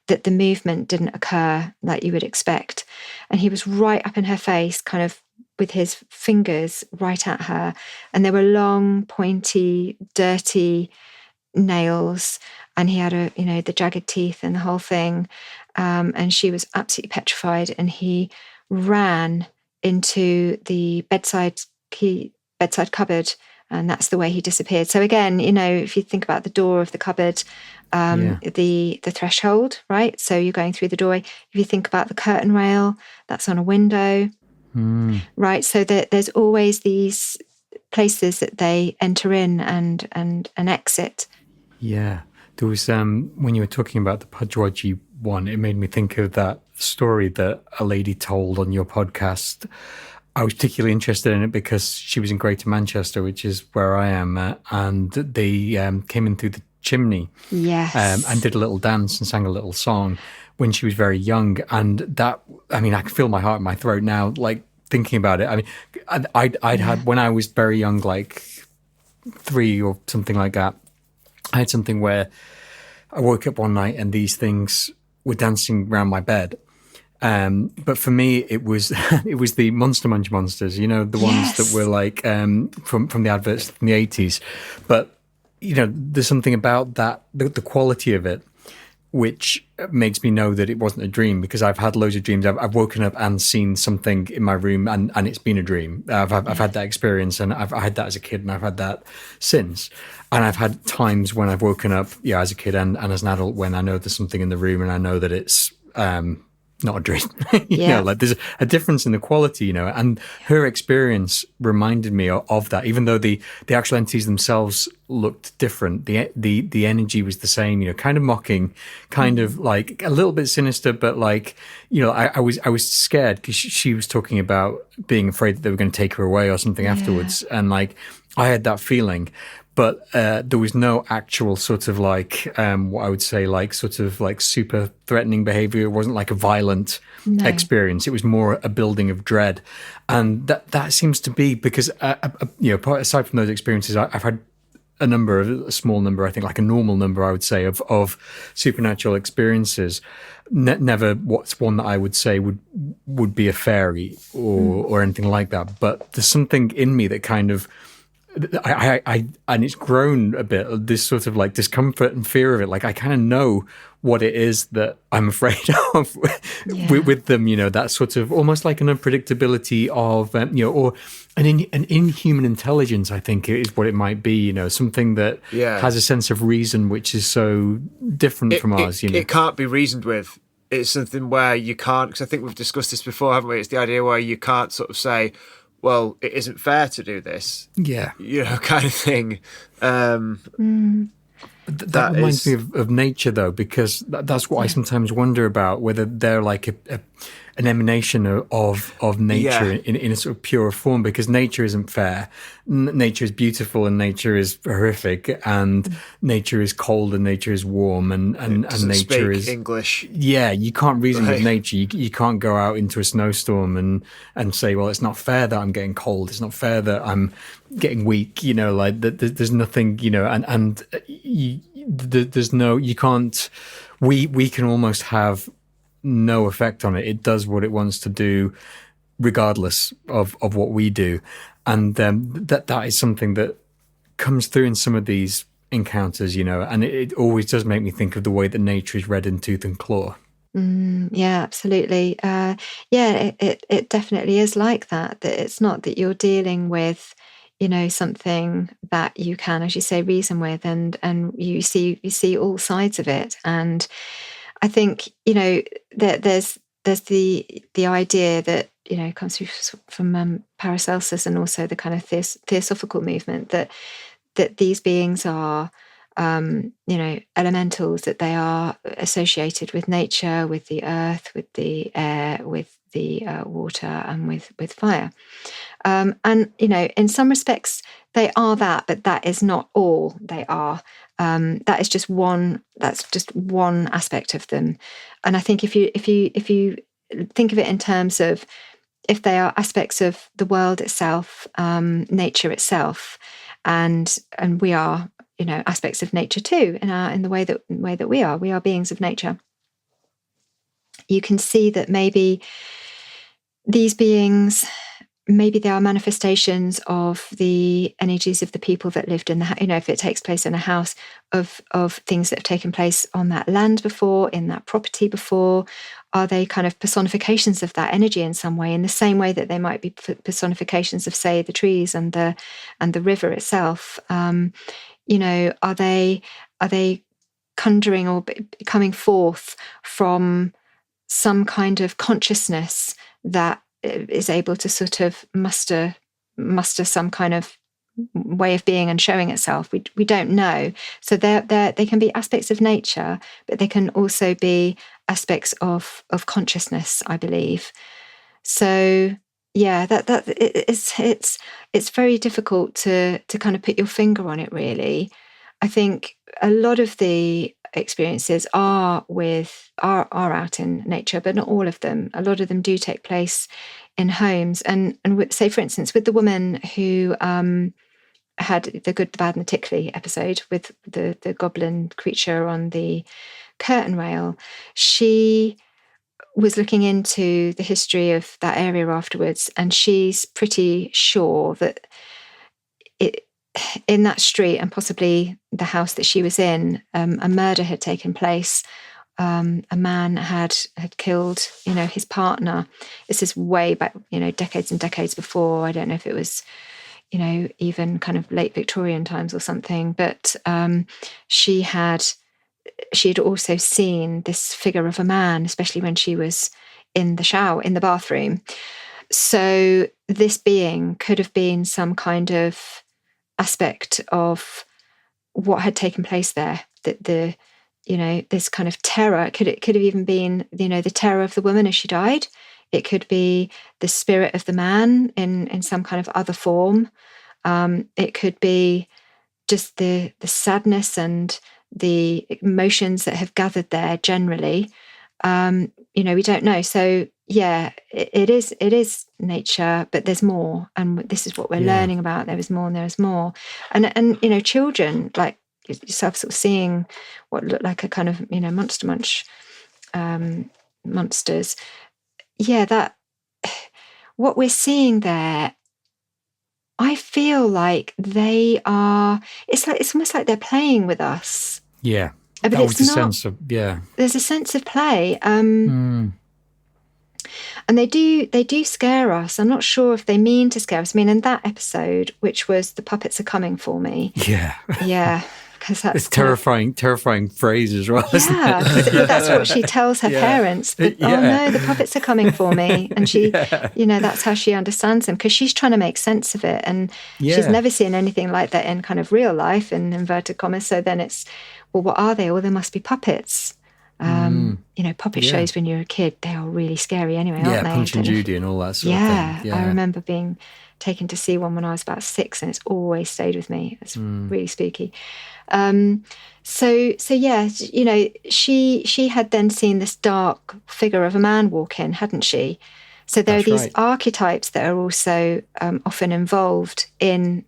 that the movement didn't occur like you would expect. And he was right up in her face, kind of with his fingers right at her. And there were long, pointy, dirty nails, and he had the jagged teeth and the whole thing. And she was absolutely petrified, and he ran into the bedside cupboard, and that's the way he disappeared. So again, if you think about the door of the cupboard, the threshold, right? So you're going through the doorway. If you think about the curtain rail, that's on a window, right? So there's always these places that they enter in and exit. Yeah. There was, when you were talking about the Pukwudgie one, it made me think of that story that a lady told on your podcast. I was particularly interested in it because she was in Greater Manchester, which is where I am, and they came in through the chimney, and did a little dance and sang a little song when she was very young. And that, I mean, I can feel my heart in my throat now, like thinking about it. I mean, I'd had, when I was very young, like 3 or something like that, I had something where I woke up one night and these things were dancing around my bed. But for me, it was the Monster Munch monsters, the ones that were like from the adverts from the 80s. But there's something about that, the quality of it, which makes me know that it wasn't a dream, because I've had loads of dreams. I've woken up and seen something in my room, and it's been a dream. I've had that experience, and I had that as a kid, and I've had that since. And I've had times when I've woken up, as a kid and as an adult, when I know there's something in the room and I know that it's not a dream. Like there's a difference in the quality, and her experience reminded me of that. Even though the actual entities themselves looked different, the energy was the same, kind of mocking, kind of like a little bit sinister, but like, I was scared because she was talking about being afraid that they were going to take her away or something afterwards. And like, I had that feeling. But there was no actual sort of like, what I would say, like sort of like super threatening behavior. It wasn't like a violent experience. It was more a building of dread. And that seems to be because, aside from those experiences, I've had a small number, I think like a normal number, I would say, of supernatural experiences. Never what's one that I would say would be a fairy or anything like that. But there's something in me that kind of, I and it's grown a bit, this sort of like discomfort and fear of it. Like I kind of know what it is that I'm afraid of with them, that sort of almost like an unpredictability of, or an inhuman intelligence, I think is what it might be, something that has a sense of reason, which is so different from ours. It can't be reasoned with. It's something where you can't, because I think we've discussed this before, haven't we? It's the idea where you can't sort of say, well, it isn't fair to do this. Yeah. Kind of thing. That reminds me of nature, though, because that's what I sometimes wonder about, whether they're like an emanation of nature in a sort of pure form, because nature isn't fair. Nature is beautiful and nature is horrific, and nature is cold and nature is warm, and nature is English. Yeah, you can't reason with nature. You can't go out into a snowstorm and say, well, it's not fair that I'm getting cold. It's not fair that I'm getting weak. Like there's nothing. There's no. You can't. We can almost have no effect on it. It does what it wants to do, regardless of what we do, and that is something that comes through in some of these encounters, and it always does make me think of the way that nature is red in tooth and claw. Yeah, absolutely. It definitely is like that. That it's not that you're dealing with, something that you can, as you say, reason with, and you see all sides of it. And I think that there's the idea that comes through from Paracelsus, and also the kind of theosophical movement that these beings are elementals, that they are associated with nature, with the earth, with the air, with the water, and with fire. And in some respects they are that, but that is not all they are. That is just one. That's just one aspect of them. And I think if you think of it in terms of, if they are aspects of the world itself, nature itself, and we are aspects of nature too, in the way that we are beings of nature. You can see that maybe these beings, maybe they are manifestations of the energies of the people that lived in the if it takes place in a house, of things that have taken place on that land before, in that property before. Are they kind of personifications of that energy in some way, in the same way that they might be personifications of, say, the trees and the river itself? Are they conjuring or coming forth from some kind of consciousness that is able to sort of muster some kind of way of being and showing itself? We don't know. So they can be aspects of nature, but they can also be aspects of consciousness, I believe. So yeah, it's very difficult to kind of put your finger on it, really. I think a lot of the experiences are out in nature, but not all of them. A lot of them do take place in homes. And say, for instance, with the woman who had the Good, the Bad, and the Tickly episode with the goblin creature on the curtain rail, she was looking into the history of that area afterwards, and she's pretty sure that in that street, and possibly the house that she was in, a murder had taken place. A man had killed, his partner. This is way back, decades and decades before. I don't know if it was, even kind of late Victorian times or something. But she had also seen this figure of a man, especially when she was in the shower, in the bathroom. So this being could have been some kind of aspect of what had taken place there, that this kind of terror could have even been the terror of the woman as she died. It could be the spirit of the man in some kind of other form. It could be just the sadness and the emotions that have gathered there generally. We don't know. So yeah, it is nature, but there's more, and this is what we're learning about. There is more, and there is more, and children like yourself sort of seeing what looked like a kind of Monster Munch monsters. Yeah, that what we're seeing there, I feel like they are. It's almost like they're playing with us. Yeah, but that was it's the not, sense of There's a sense of play. And they do scare us. I'm not sure if they mean to scare us. I mean, in that episode, which was "The Puppets Are Coming for Me." Yeah, because that's terrifying phrase as well. Yeah, because that's what she tells her parents. That, oh no, the puppets are coming for me, and she, that's how she understands them, because she's trying to make sense of it, and she's never seen anything like that in kind of real life, in inverted commas. So then it's, well, what are they? Well, they must be puppets. Puppet shows when you're a kid, they are really scary anyway, aren't they? Punch and Judy and all that sort of thing. Yeah, I remember being taken to see one when I was about 6, and it's always stayed with me. It's really spooky. So yeah, she had then seen this dark figure of a man walk in, hadn't she? So there are these archetypes that are also often involved in,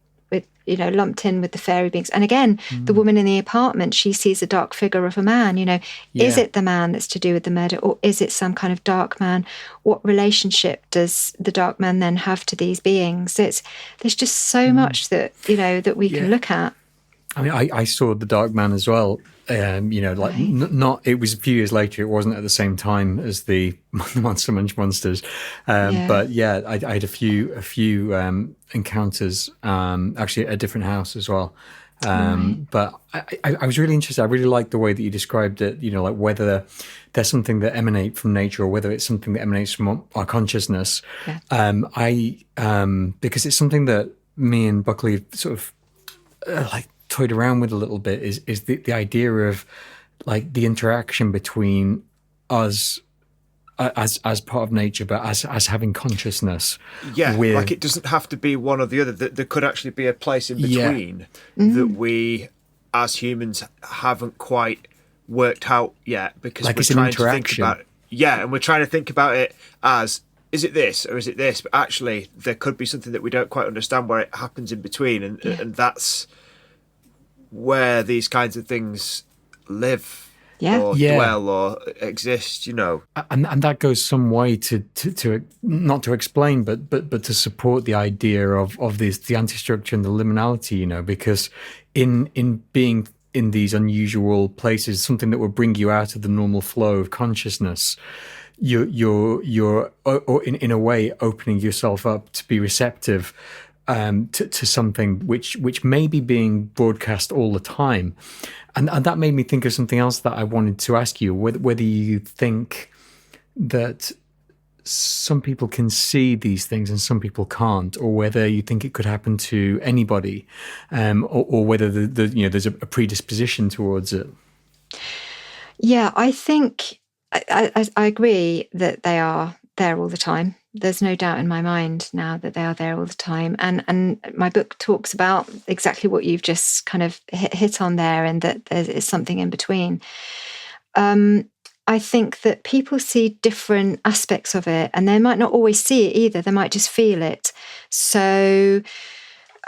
lumped in with the fairy beings. And again, the woman in the apartment, she sees a dark figure of a man. Is it the man that's to do with the murder, or is it some kind of dark man? What relationship does the dark man then have to these beings? So there's just so much that that we can look at. I mean, I saw The Dark Man as well. Like not. It was a few years later. It wasn't at the same time as the Monster Munch monsters, but yeah, I had a few encounters. Actually, at a different house as well. But I was really interested. I really liked the way that you described it. Like whether there's something that emanates from nature or whether it's something that emanates from our consciousness. Yeah. Because it's something that me and Buckley sort of like toyed around with a little bit is the idea of like the interaction between us as part of nature, but as having consciousness. Yeah, like it doesn't have to be one or the other. There could actually be a place in between that we, as humans, haven't quite worked out yet because like we're trying to think about it. Yeah, and we're trying to think about it as, is it this or is it this? But actually, there could be something that we don't quite understand where it happens in between, and that's where these kinds of things live or dwell or exist, And that goes some way to not to explain, but to support the idea of this, the anti-structure and the liminality, because in being in these unusual places, something that will bring you out of the normal flow of consciousness, you're in a way opening yourself up to be receptive to something which may be being broadcast all the time. And that made me think of something else that I wanted to ask you, whether you think that some people can see these things and some people can't, or whether you think it could happen to anybody, or whether there's a predisposition towards it. Yeah, I think I agree that they are there all the time. There's no doubt in my mind now that they are there all the time. And my book talks about exactly what you've just kind of hit on there, and that there is something in between. I think that people see different aspects of it, and they might not always see it either. They might just feel it. So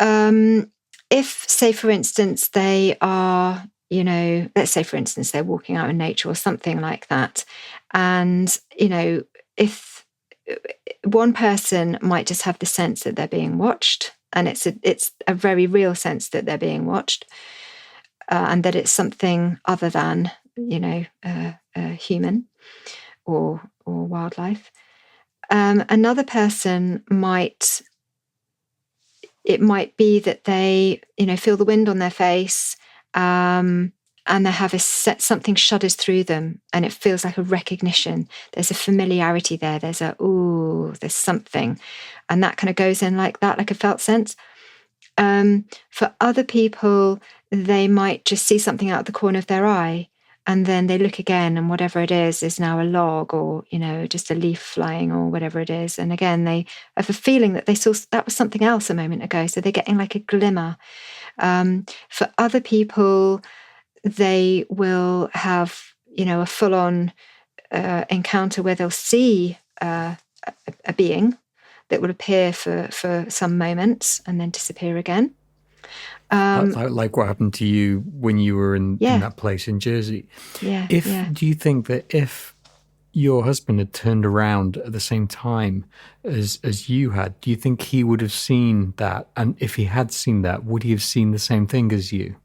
if, say, for instance, they are, let's say, for instance, they're walking out in nature or something like that. And, if one person might just have the sense that they're being watched, and it's a very real sense that they're being watched, and that it's something other than, human or wildlife. Another person might be that they, feel the wind on their face, and they have something shudders through them, and it feels like a recognition. There's a familiarity there. There's something, and that kind of goes in like that, like a felt sense. For other people, they might just see something out of the corner of their eye, and then they look again, and whatever it is now a log, or just a leaf flying, or whatever it is. And again, they have a feeling that they saw that was something else a moment ago, so they're getting like a glimmer. For other people, they will have, a full-on encounter where they'll see a being that will appear for some moments and then disappear again. Like what happened to you when you were in that place in Jersey. Do you think that if your husband had turned around at the same time as you had, do you think he would have seen that? And if he had seen that, would he have seen the same thing as you?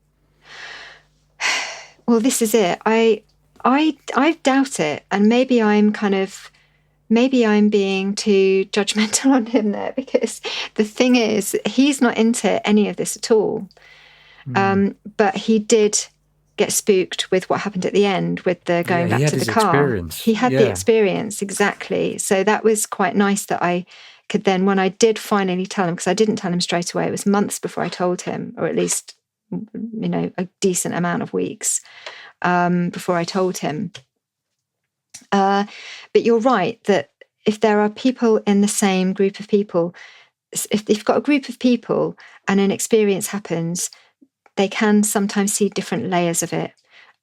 Well, this is it. I doubt it, and maybe I'm being too judgmental on him there, because the thing is, he's not into any of this at all. But he did get spooked with what happened at the end with the going back to the car. Experience. He had the experience, exactly. So that was quite nice that I could then, when I did finally tell him, because I didn't tell him straight away, it was months before I told him, or at least a decent amount of weeks before I told him. But you're right that if there are people in the same group of people, if you've got a group of people and an experience happens, they can sometimes see different layers of it.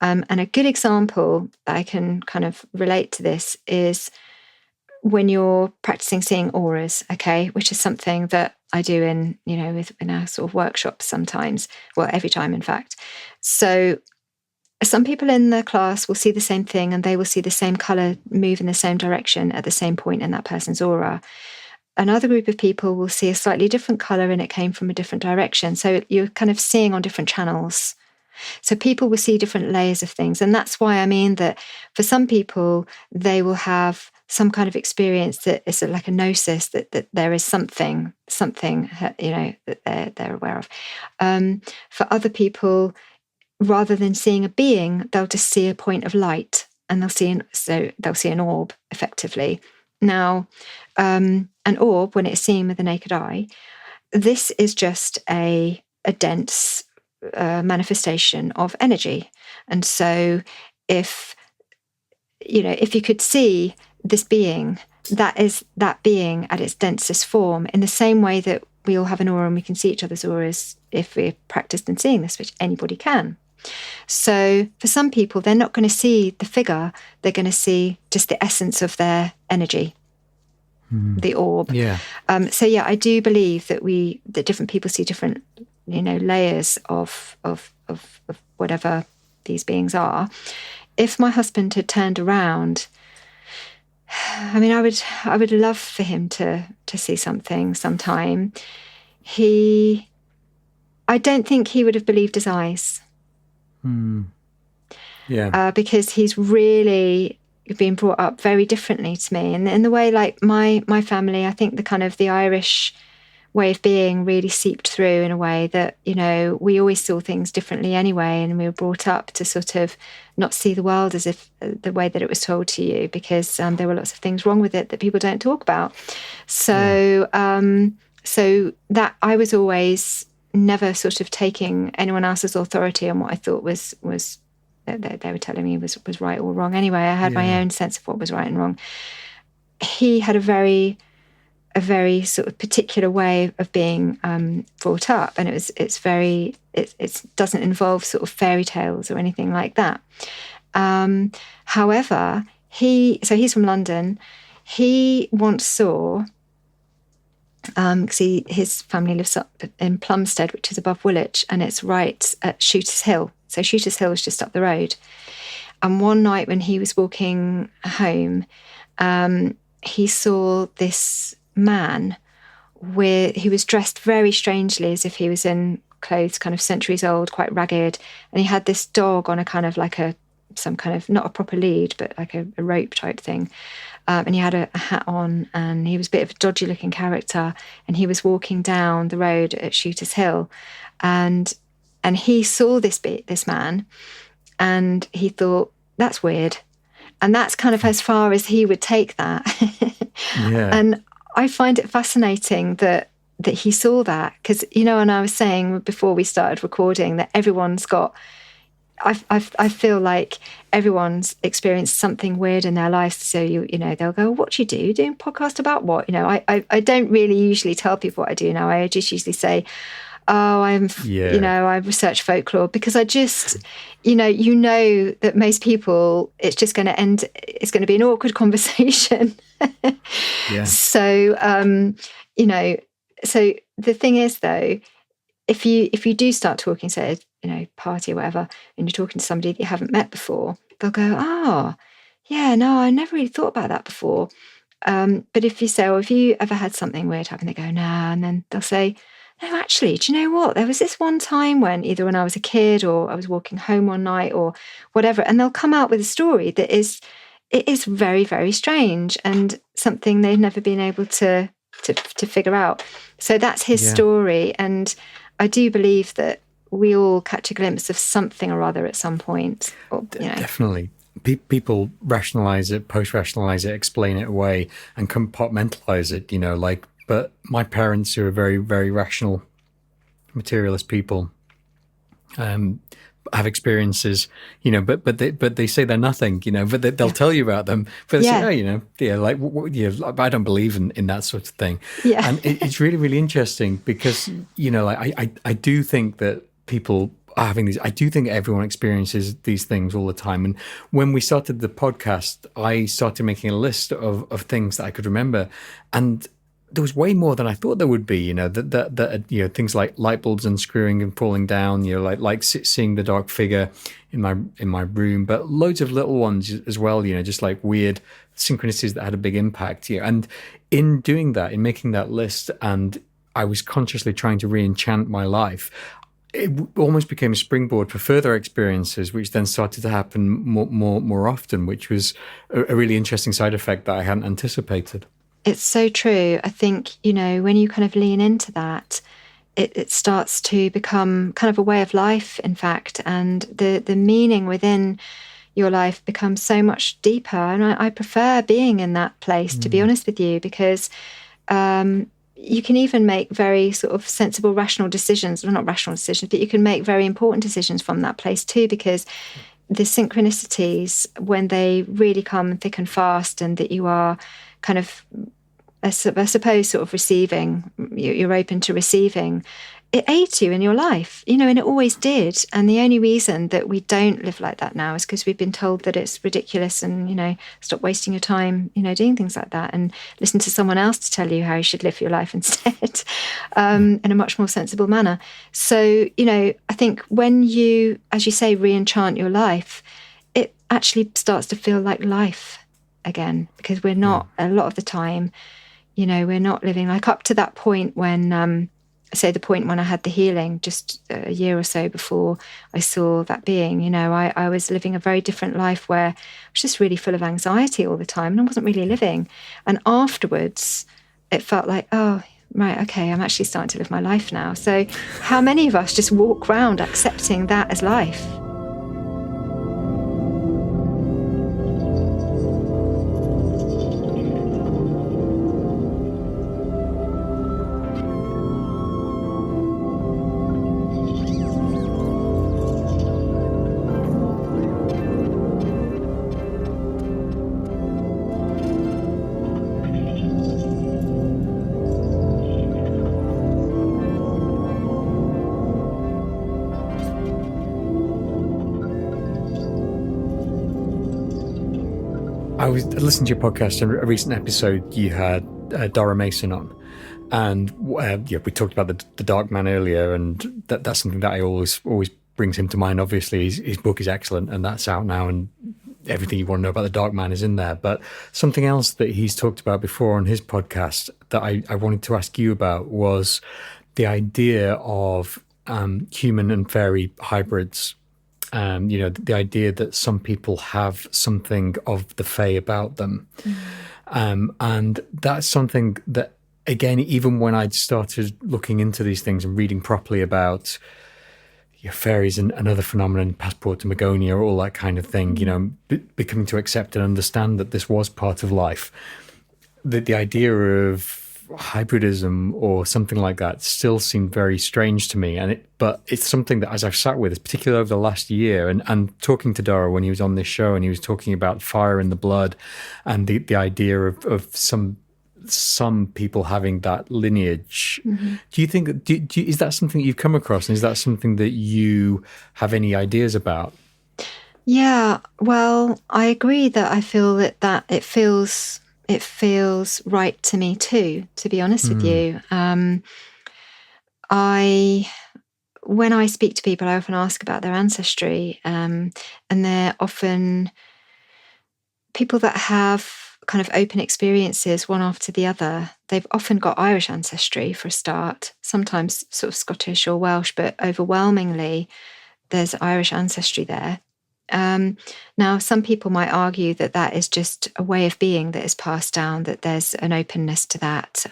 And a good example that I can kind of relate to this is when you're practicing seeing auras, okay, which is something that I do in our sort of workshops sometimes, well, every time, in fact. So some people in the class will see the same thing, and they will see the same color move in the same direction at the same point in that person's aura. another group of people will see a slightly different color and it came from a different direction. So you're kind of seeing on different channels. So people will see different layers of things. And that's why I mean that for some people, they will have some kind of experience that is like a gnosis, that there is something, that they're aware of. For other people, rather than seeing a being, they'll just see a point of light, and they'll see an orb, effectively. Now, an orb, when it's seen with the naked eye, this is just a dense manifestation of energy. And so if you could see this being, that is that being at its densest form, in the same way that we all have an aura and we can see each other's auras if we're practiced in seeing this, which anybody can. So for some people, they're not going to see the figure, they're going to see just the essence of their energy, the orb. Yeah. I do believe that different people see different, layers of whatever these beings are. If my husband had turned around, I mean, I would love for him to see something sometime. I don't think he would have believed his eyes. Yeah. Because he's really been brought up very differently to me. And in the way, like my family, I think the kind of the Irish way of being really seeped through in a way that, we always saw things differently anyway. And we were brought up to sort of not see the world as if the way that it was told to you, because there were lots of things wrong with it that people don't talk about. So, so that I was always never sort of taking anyone else's authority on what I thought was that they were telling me was right or wrong. Anyway, I had my own sense of what was right and wrong. He had a very sort of particular way of being brought up, and it doesn't involve sort of fairy tales or anything like that. However, he's from London. He once saw, because his family lives up in Plumstead, which is above Woolwich, and it's right at Shooters Hill. So Shooters Hill is just up the road. And one night when he was walking home, he saw this man he was dressed very strangely, as if he was in clothes kind of centuries old, quite ragged. And he had this dog on a kind of like some kind of, not a proper lead, but like a rope type thing. And he had a hat on, and he was a bit of a dodgy looking character. And he was walking down the road at Shooters Hill, and he saw this man, and he thought, that's weird. And that's kind of as far as he would take that. Yeah. And I find it fascinating that he saw that, because, and I was saying before we started recording that everyone's got, I feel like everyone's experienced something weird in their lives. So they'll go, what do you do? Doing a podcast about what? I don't really usually tell people what I do now. I just usually say, I research folklore, because I just, that most people, it's just going to end, it's going to be an awkward conversation. Yeah. So, so the thing is though, if you do start talking, say, party or whatever, and you're talking to somebody that you haven't met before, they'll go, yeah, no, I never really thought about that before. But if you say, have you ever had something weird happen? They go, no. And then they'll say, no, actually, do you know what? There was this one time when I was a kid, or I was walking home one night, or whatever, and they'll come out with a story that is very, very strange, and something they've never been able to figure out. So that's his story, and I do believe that we all catch a glimpse of something or other at some point. Definitely. People rationalize it, post-rationalize it, explain it away, and compartmentalize it, but my parents, who are very, very rational, materialist people, have experiences, but they say they're nothing, but they'll tell you about them. But they say, I don't believe in that sort of thing. Yeah. And it's really, really interesting, because, I do think that people are having these, I do think everyone experiences these things all the time. And when we started the podcast, I started making a list of things that I could remember. And there was way more than I thought there would be, that things like light bulbs unscrewing and falling down, like seeing the dark figure in my room, but loads of little ones as well, just like weird synchronicities that had a big impact. And in doing that, in making that list, and I was consciously trying to re-enchant my life, it almost became a springboard for further experiences, which then started to happen more often, which was a really interesting side effect that I hadn't anticipated. It's so true. I think, when you kind of lean into that, it starts to become kind of a way of life, in fact, and the meaning within your life becomes so much deeper. And I prefer being in that place, to be honest with you, because you can even make very sort of sensible, rational decisions. Well, not rational decisions, but you can make very important decisions from that place too, because the synchronicities, when they really come thick and fast, and that you are kind of, I suppose, sort of receiving, you're open to receiving, it aids you in your life, and it always did. And the only reason that we don't live like that now is because we've been told that it's ridiculous and, stop wasting your time, doing things like that, and listen to someone else to tell you how you should live your life instead, in a much more sensible manner. So, I think when you, as you say, re-enchant your life, it actually starts to feel like life again, because we're not, a lot of the time, we're not living like up to that point when, say the point when I had the healing just a year or so before I saw that being, I was living a very different life where I was just really full of anxiety all the time, and I wasn't really living. And afterwards, it felt like, oh, right, okay, I'm actually starting to live my life now. So how many of us just walk around accepting that as life? I listened to your podcast, and a recent episode you had Dora Mason on, and we talked about the Dark Man earlier, and that's something that I always brings him to mind. Obviously, his book is excellent, and that's out now, and everything you want to know about the Dark Man is in there. But something else that he's talked about before on his podcast that I wanted to ask you about was the idea of human and fairy hybrids. The idea that some people have something of the Fae about them. And that's something that, again, even when I'd started looking into these things and reading properly about fairies and other phenomenon, Passport to Magonia, all that kind of thing, becoming to accept and understand that this was part of life, the idea of hybridism or something like that still seemed very strange to me, but it's something that, as I've sat with, particularly over the last year, and talking to Dara when he was on this show, and he was talking about fire in the blood, and the idea of some people having that lineage. Mm-hmm. Do you think is that something that you've come across, and is that something that you have any ideas about? Yeah, well, I agree that I feel that it feels right to me too, to be honest with you. When I speak to people, I often ask about their ancestry, and they're often people that have kind of open experiences one after the other. They've often got Irish ancestry for a start, sometimes sort of Scottish or Welsh, but overwhelmingly there's Irish ancestry there. Now, some people might argue that is just a way of being that is passed down, that there's an openness to that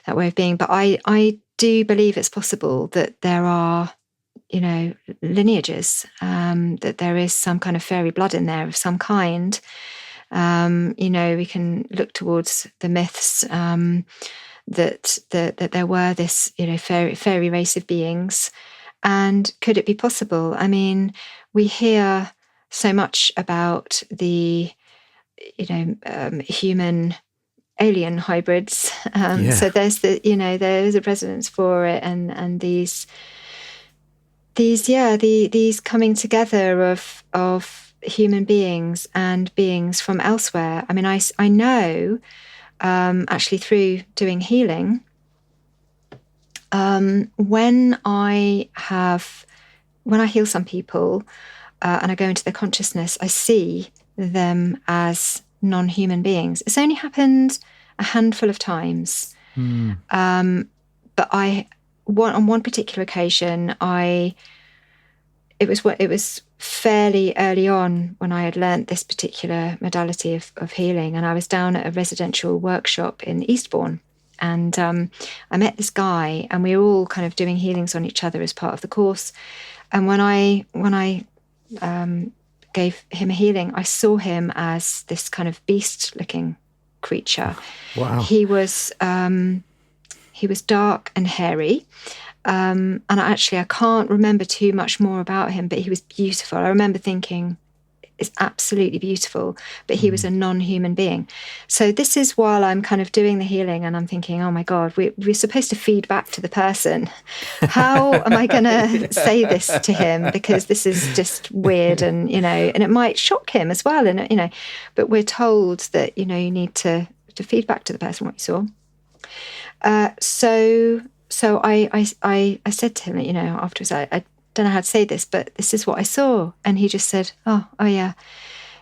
way of being. But I do believe it's possible that there are, lineages, that there is some kind of fairy blood in there of some kind. We can look towards the myths that there were this, fairy race of beings. And could it be possible? I mean, we hear so much about the, human alien hybrids. So there's there's a resonance for it, and these coming together of human beings and beings from elsewhere. I mean, I know, actually through doing healing, when I heal some people and I go into their consciousness, I see them as non-human beings. It's only happened a handful of times. But on one particular occasion, it was fairly early on when I had learnt this particular modality of healing, and I was down at a residential workshop in Eastbourne, and I met this guy, and we were all kind of doing healings on each other as part of the course. And when I gave him a healing, I saw him as this kind of beast-looking creature. Wow. He was dark and hairy. And I can't remember too much more about him, but he was beautiful. I remember thinking, it's absolutely beautiful, but he was a non-human being. So this is while I'm kind of doing the healing, and I'm thinking, oh my God, we're supposed to feed back to the person. How am I going to say this to him? Because this is just weird, and, and it might shock him as well. And, but we're told that, you need to feed back to the person what you saw. So I said to him, afterwards, I don't know how to say this, but this is what I saw. And he just said, oh yeah,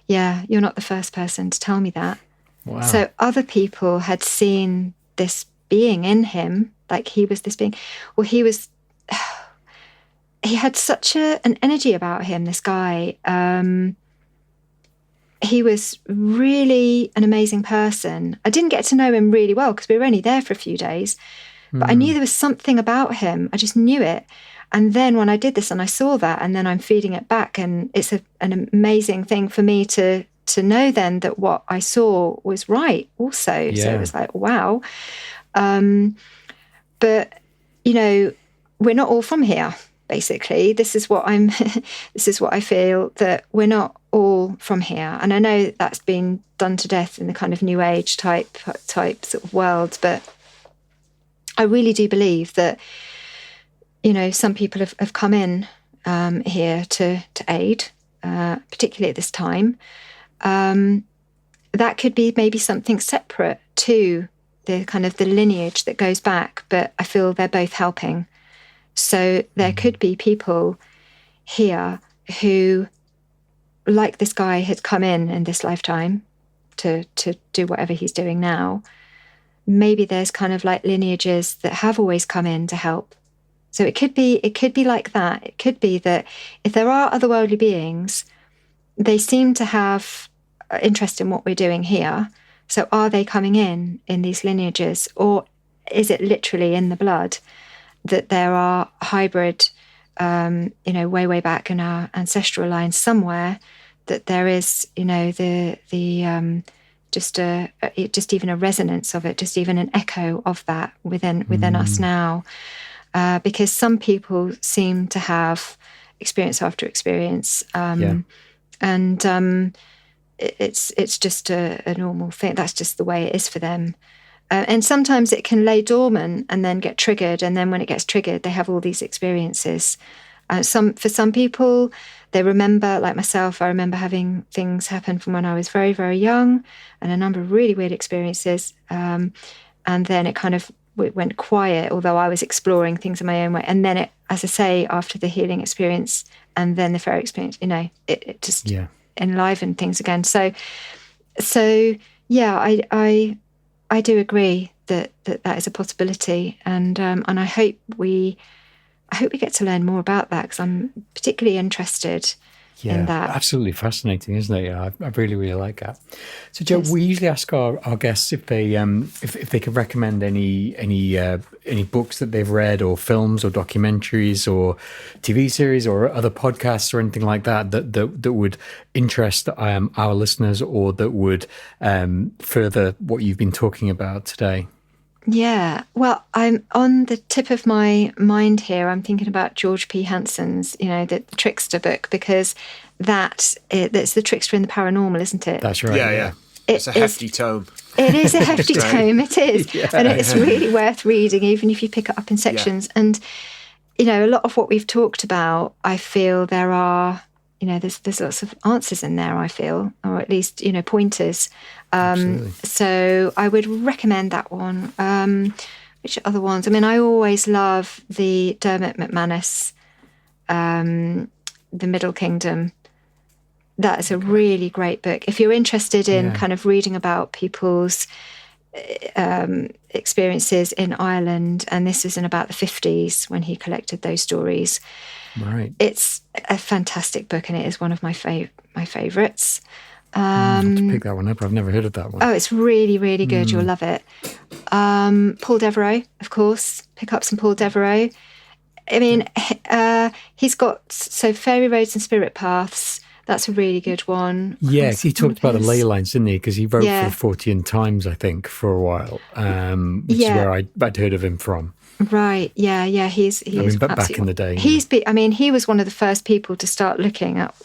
you're not the first person to tell me that. Wow. So other people had seen this being in him, like he was this being. Well, he had such an energy about him, this guy. He was really an amazing person. I didn't get to know him really well because we were only there for a few days. But I knew there was something about him. I just knew it. And then when I did this and I saw that, and then I'm feeding it back, and it's an amazing thing for me to know then that what I saw was right also. Yeah. So it was like, wow. But, we're not all from here, basically. This is what I feel, that we're not all from here. And I know that's been done to death in the kind of new age type sort of world, but I really do believe that, some people have come in here to aid, particularly at this time. That could be maybe something separate to the kind of the lineage that goes back, but I feel they're both helping. So there could be people here who, like this guy, had come in this lifetime to do whatever he's doing now. Maybe there's kind of like lineages that have always come in to help. So it could be like that. It could be that if there are otherworldly beings, they seem to have interest in what we're doing here. So are they coming in these lineages, or is it literally in the blood that there are hybrid, way back in our ancestral line somewhere, that there is, just even a resonance of it, just even an echo of that within us now, because some people seem to have experience after experience, and it's just a normal thing. That's just the way it is for them, and sometimes it can lay dormant and then get triggered, and then when it gets triggered, they have all these experiences. For some people, they remember, like myself, I remember having things happen from when I was very, very young, and a number of really weird experiences. And then it kind of went quiet, although I was exploring things in my own way. And then it, as I say, after the healing experience and then the fairy experience, it just enlivened things again. So yeah, I do agree that is a possibility, and I hope we get to learn more about that, because I'm particularly interested in that. Absolutely fascinating, isn't it? Yeah, I really, really like that. So, Jo, we usually ask our guests if they could recommend any books that they've read, or films, or documentaries, or TV series, or other podcasts, or anything like that would interest our listeners, or that would further what you've been talking about today. Yeah, well, I'm on the tip of my mind here. I'm thinking about George P. Hanson's, the Trickster book, because that's the Trickster in the Paranormal, isn't it? That's right. Yeah. It's a hefty tome. It is a hefty tome. It is, and it's really worth reading, even if you pick it up in sections. Yeah. And a lot of what we've talked about, I feel there are. There's lots of answers in there, I feel, or at least, pointers. So I would recommend that one. Which other ones? I mean, I always love the Dermot McManus, The Middle Kingdom. That is a really great book. If you're interested in kind of reading about people's experiences in Ireland, and this is in about the 50s when he collected those stories. Right. It's a fantastic book, and it is one of my favourites. I'll have to pick that one up. I've never heard of that one. Oh, it's really, really good. You'll love it. Paul Devereux, of course. Pick up some Paul Devereux. I mean, he's got Fairy Roads and Spirit Paths. That's a really good one. Yeah, he talked about the ley lines, didn't he? Because he wrote for 40 Times, I think, for a while, which is where I'd heard of him from. Right. Yeah. He's back in the day. He was one of the first people to start looking at,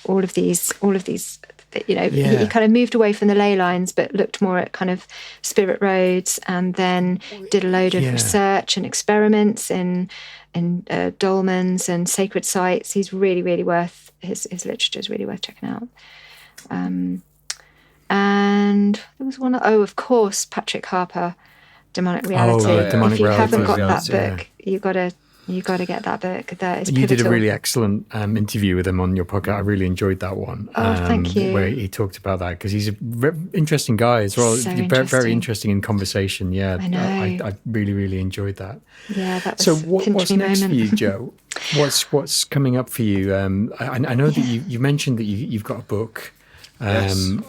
all of these. He kind of moved away from the ley lines, but looked more at kind of spirit roads, and then did a load of research and experiments in dolmens and sacred sites. He's really, really worth his literature is really worth checking out. And there was one. Oh, of course, Patrick Harper, Demonic Reality. Demonic if you Reality. haven't got that book, you got to get that book. That is you pivotal. did a really excellent interview with him on your podcast. I really enjoyed that one. Oh, thank you. Where he talked about that, because he's a very interesting guy as well. Very interesting in conversing. Yeah, I know. I really, really enjoyed that. Yeah, that was so. What's next moment. for you, Joe? What's coming up for you? I know that you mentioned that you've got a book. In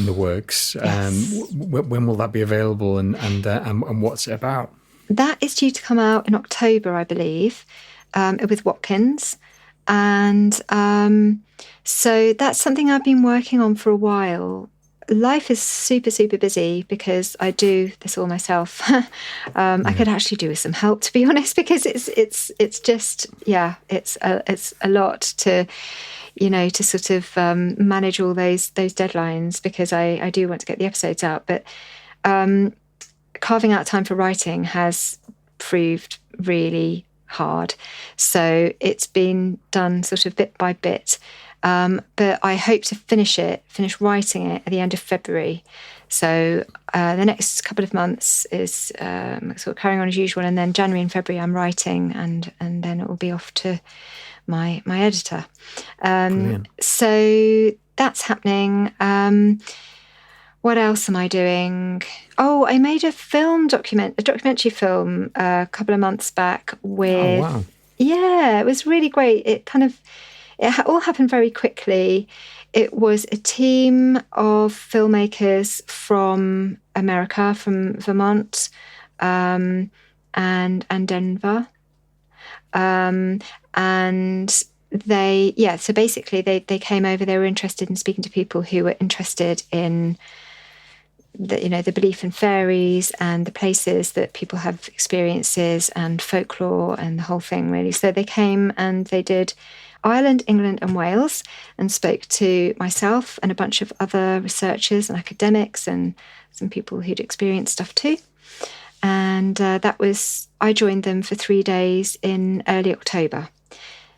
the works. When will that be available, and what's it about? That is due to come out in October, I believe, with Watkins. And so that's something I've been working on for a while. Life is super, super busy because I do this all myself. I could actually do with some help, to be honest, because it's just, it's a lot to, to sort of manage all those deadlines, because I do want to get the episodes out. But carving out time for writing has proved really hard. So it's been done sort of bit by bit. But I hope to finish writing it at the end of February. So the next couple of months is sort of carrying on as usual. And then January and February I'm writing, and then it will be off to my editor. So that's happening. What else am I doing? Oh, I made a documentary film a couple of months back with. Oh, wow. Yeah, it was really great. It all happened very quickly. It was a team of filmmakers from America, from Vermont, and Denver. And so basically they came over. They were interested in speaking to people who were interested in the belief in fairies and the places that people have experiences and folklore and the whole thing, really. So they came and they did Ireland, England and Wales, and spoke to myself and a bunch of other researchers and academics and some people who'd experienced stuff too. And I joined them for 3 days in early October.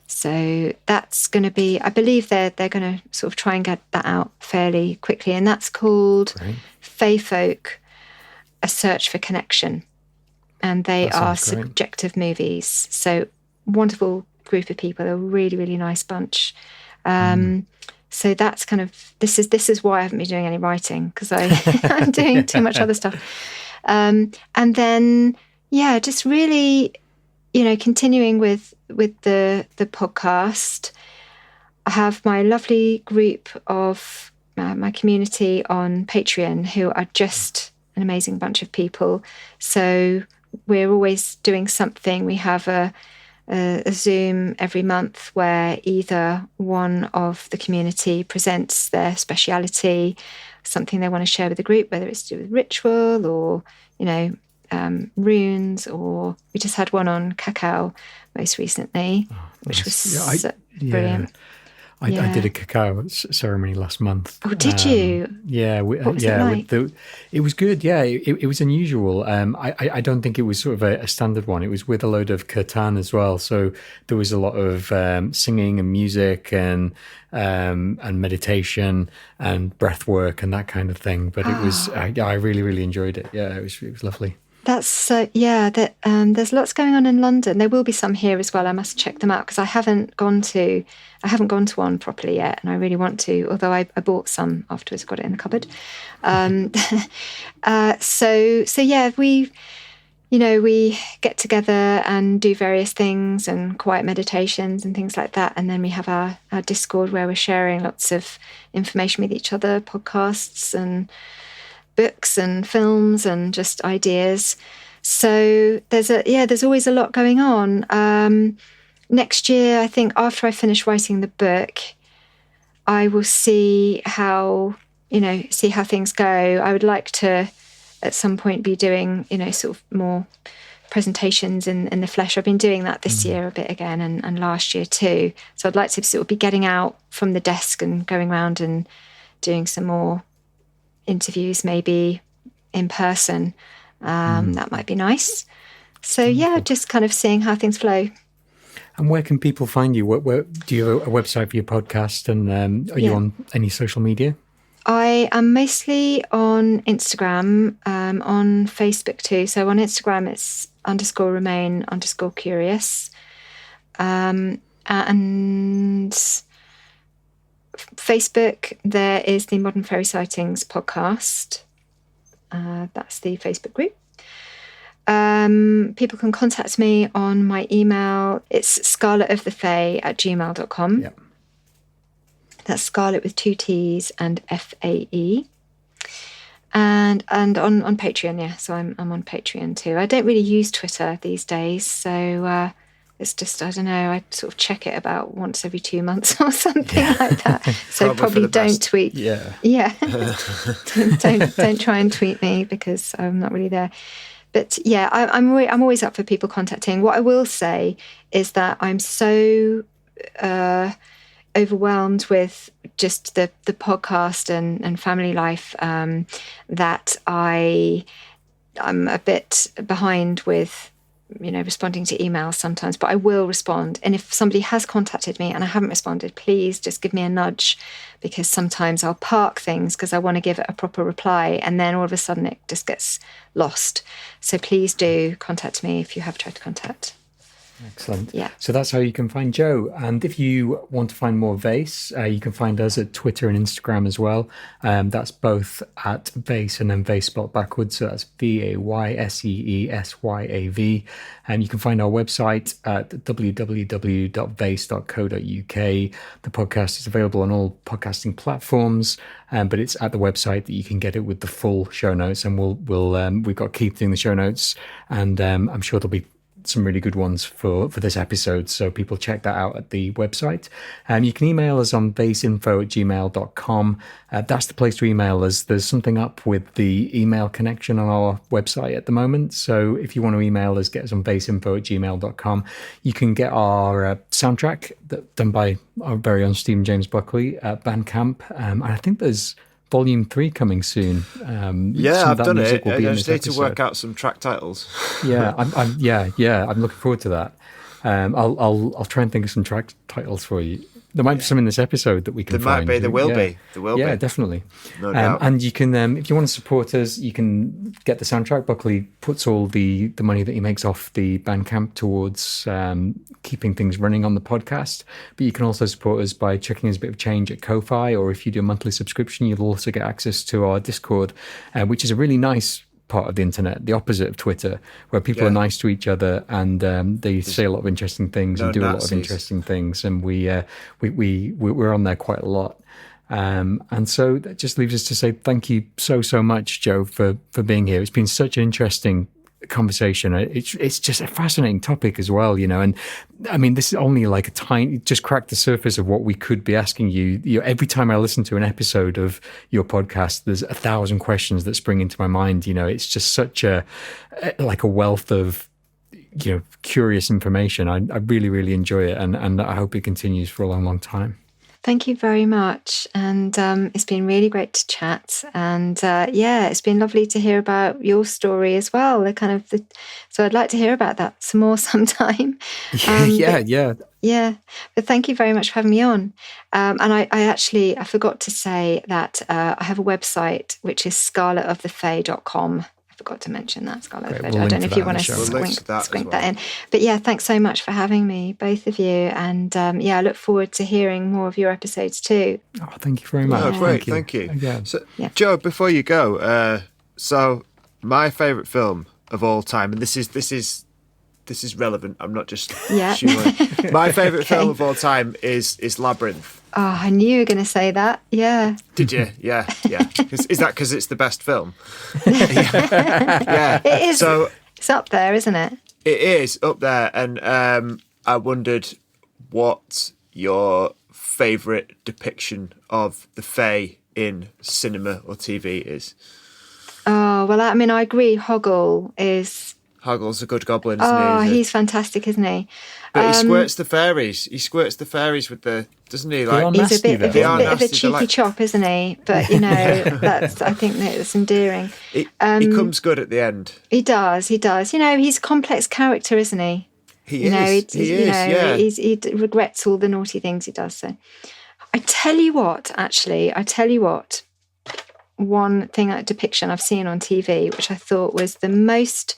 So that's going to be, I believe they're going to sort of try and get that out fairly quickly. And that's called Fae Folk, A Search for Connection. And they are subjective movies. So wonderful group of people. They're a really, really nice bunch. So that's kind of, this is why I haven't been doing any writing, because I'm doing too much other stuff. And then, just really, continuing with the podcast. I have my lovely group of my community on Patreon, who are just an amazing bunch of people. So we're always doing something. We have a Zoom every month where either one of the community presents their speciality, something they want to share with the group, whether it's to do with ritual or, runes, or we just had one on cacao most recently, which was brilliant. I did a cacao ceremony last month. Oh, did you? Yeah. What was it like? It was good. Yeah, it was unusual. I don't think it was sort of a standard one. It was with a load of kirtan as well. So there was a lot of singing and music and meditation and breath work and that kind of thing. But it was, I really, really enjoyed it. Yeah, it was lovely. That's there's lots going on in London. There will be some here as well. I must check them out because I haven't gone to one properly yet, and I really want to. Although I bought some afterwards, got it in the cupboard. So yeah, we get together and do various things and quiet meditations and things like that, and then we have our Discord where we're sharing lots of information with each other, podcasts and books and films and just ideas. So there's always a lot going on. Next year, I think after I finish writing the book, I will see how things go. I would like to at some point be doing, sort of more presentations in the flesh. I've been doing that this year a bit again and last year too. So I'd like to sort of be getting out from the desk and going around and doing some more interviews, maybe in person. That might be nice. So yeah, just kind of seeing how things flow. And where can people find you? Where do you have a website for your podcast? And are you on any social media? I am mostly on Instagram, on Facebook too. So on Instagram, it's _remain_curious. And Facebook, there is the Modern Fairy Sightings Podcast. That's the Facebook group. People can contact me on my email. It's scarletofthefae@gmail.com. Yep. That's Scarlet with 2 T's and FAE. And on Patreon, yeah. So I'm on Patreon too. I don't really use Twitter these days, so it's just, I don't know, I sort of check it about once every 2 months or something like that. So probably don't tweet. Yeah. don't try and tweet me because I'm not really there. But yeah, I'm always up for people contacting. What I will say is that I'm so overwhelmed with just the podcast and family life that I'm a bit behind with responding to emails sometimes, but I will respond. And if somebody has contacted me and I haven't responded, please just give me a nudge, because sometimes I'll park things because I want to give it a proper reply and then all of a sudden it just gets lost. So please do contact me if you have tried to contact. Excellent. Yeah. So that's how you can find Jo. And if you want to find more Vayse, you can find us at Twitter and Instagram as well. That's both at Vayse and then Vayse spelled backwards. So that's VAYSEESYAV. And you can find our website at www.vayse.co.uk. The podcast is available on all podcasting platforms, but it's at the website that you can get it with the full show notes. And we've got Keith doing the show notes, and I'm sure there'll be some really good ones for this episode, so people check that out at the website. You can email us on vayse@gmail.com. That's the place to email us. There's something up with the email connection on our website at the moment, so if you want to email us, get us on vayse@gmail.com. You can get our soundtrack done by our very own Stephen James Buckley at Bandcamp, and I think there's Volume 3 coming soon. I've done it. I just need to work out some track titles. I'm looking forward to that. I'll try and think of some track titles for you. There might be some in this episode that we can find. There will be. Yeah, definitely. No doubt. And you can, if you want to support us, you can get the soundtrack. Buckley puts all the money that he makes off the Bandcamp towards keeping things running on the podcast. But you can also support us by checking us a bit of change at Ko-Fi, or if you do a monthly subscription, you'll also get access to our Discord, which is a really nice part of the internet, the opposite of Twitter, where people are nice to each other and they say a lot of interesting things and do a lot of interesting things, and we're on there quite a lot. And so that just leaves us to say thank you so much, Jo, for being here. It's been such an interesting conversation. It's just a fascinating topic as well, and I mean, this is only like just cracked the surface of what we could be asking you. Every time I listen to an episode of your podcast, there's 1,000 questions that spring into my mind. It's just such a wealth of curious information. I really, really enjoy it, and I hope it continues for a long time. Thank you very much. And it's been really great to chat. And it's been lovely to hear about your story as well. So I'd like to hear about that some more sometime. Yeah. But thank you very much for having me on. And I forgot to say that I have a website, which is scarletofthefae.com. forgot to mention that, Scarlet. Great, I we'll don't know if you want to squink that in. But yeah, thanks so much for having me, both of you. And I look forward to hearing more of your episodes too. Oh, thank you very much. Oh, great, thank you. Again. So, Joe, before you go, so my favourite film of all time, and this is relevant. I'm not just shoehorning. My favourite film of all time is Labyrinth. Oh, I knew you were going to say that. Yeah. Did you? Yeah. Is that because it's the best film? Yeah. It is. So it's up there, isn't it? It is up there, and I wondered what your favourite depiction of the Fae in cinema or TV is. Oh, well, I mean, I agree. Hoggle's a good goblin, isn't he? Oh, he's fantastic, isn't he? But he squirts the fairies. He squirts the fairies with the, doesn't he? Like, he's a bit of a cheeky chop, isn't he? But, I think that's endearing. He comes good at the end. He does. He's a complex character, isn't he? He is. He regrets all the naughty things he does. So, I tell you what, one thing, a depiction I've seen on TV, which I thought was the most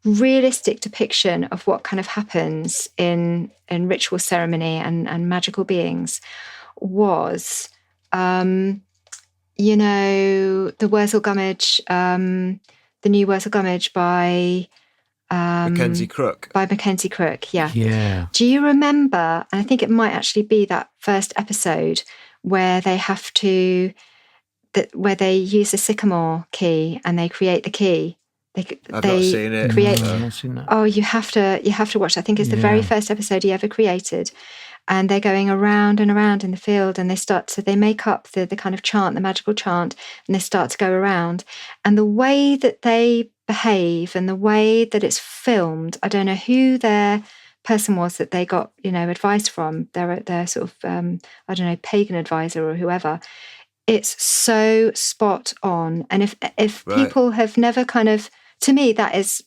realistic depiction of what kind of happens in ritual ceremony and magical beings, was, the Wurzel Gummidge, the new Wurzel Gummidge by Mackenzie Crook. By Mackenzie Crook, yeah. Yeah. Do you remember? And I think it might actually be that first episode where they have to, where they use the sycamore key and they create the key. I've not seen it. I've not seen that. Oh, you have to watch. I think it's the very first episode he ever created, and they're going around and around in the field, and they make up the kind of chant, the magical chant, and they start to go around, and the way that they behave and the way that it's filmed, I don't know who their person was that they got advice from, their sort of pagan advisor or whoever. It's so spot on, and if people have never kind of, to me, that is,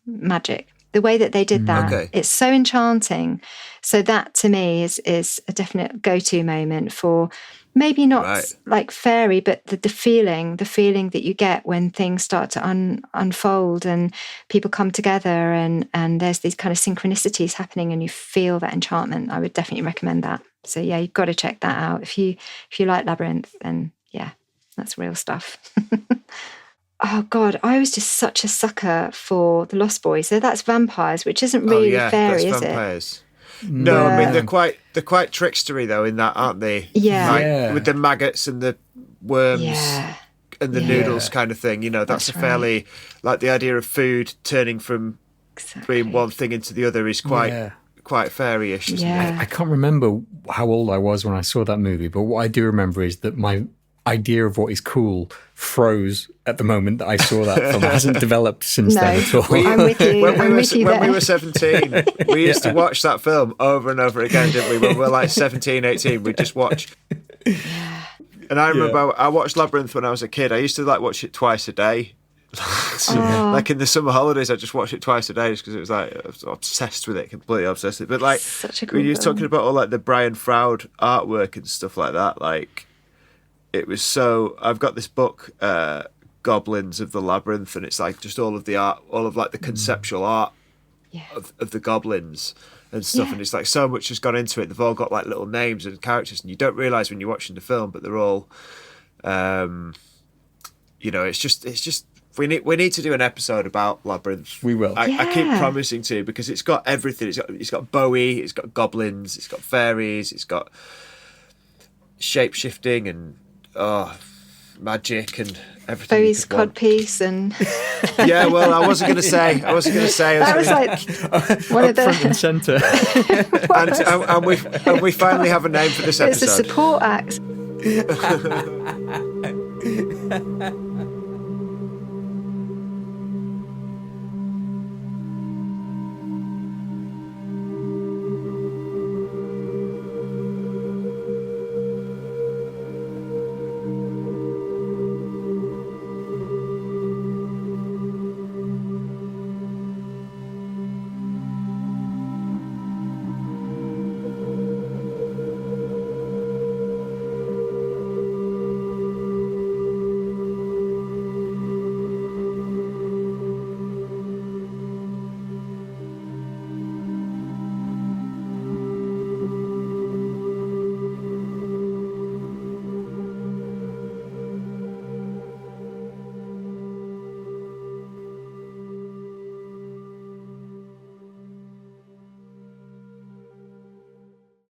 magic. The way that they did that, it's so enchanting. So that, to me, is a definite go-to moment for maybe not like fairy, but the feeling that you get when things start to unfold and people come together and there's these kind of synchronicities happening and you feel that enchantment. I would definitely recommend that. So yeah, you've got to check that out. If you like Labyrinth, then yeah, that's real stuff. Oh God, I was just such a sucker for The Lost Boys. So that's vampires, which isn't really fairy, is vampires. No, I mean they're quite trickstery though in that, aren't they? Yeah. With the maggots and the worms and the noodles kind of thing. That's a fairly like the idea of food turning from being one thing into the other is quite fairy-ish, isn't it? I can't remember how old I was when I saw that movie, but what I do remember is that my idea of what is cool froze at the moment that I saw that film. It hasn't developed since then at all. I'm with you. When we were 17, we used to watch that film over and over again, didn't we? When we were like 17, 18, we'd just watch. And I remember I watched Labyrinth when I was a kid. I used to watch it twice a day. Like in the summer holidays, I just watched it twice a day just because it was I was obsessed with it, completely obsessed with it. But such a cool when you were film. talking about all the Brian Froud artwork and stuff like that, it was so. I've got this book, Goblins of the Labyrinth, and it's just all of the art, all of the conceptual art of the goblins and stuff, and it's so much has gone into it. They've all got little names and characters, and you don't realise when you're watching the film, but they're all, it's just. We need to do an episode about Labyrinth. We will. I keep promising to, because it's got everything. It's got Bowie, it's got goblins, it's got fairies, it's got shape-shifting and magic and everything. Bowie's codpiece and yeah. Well, I wasn't going to say. That was one of the front and centre. and we finally have a name for this episode. It's a support act.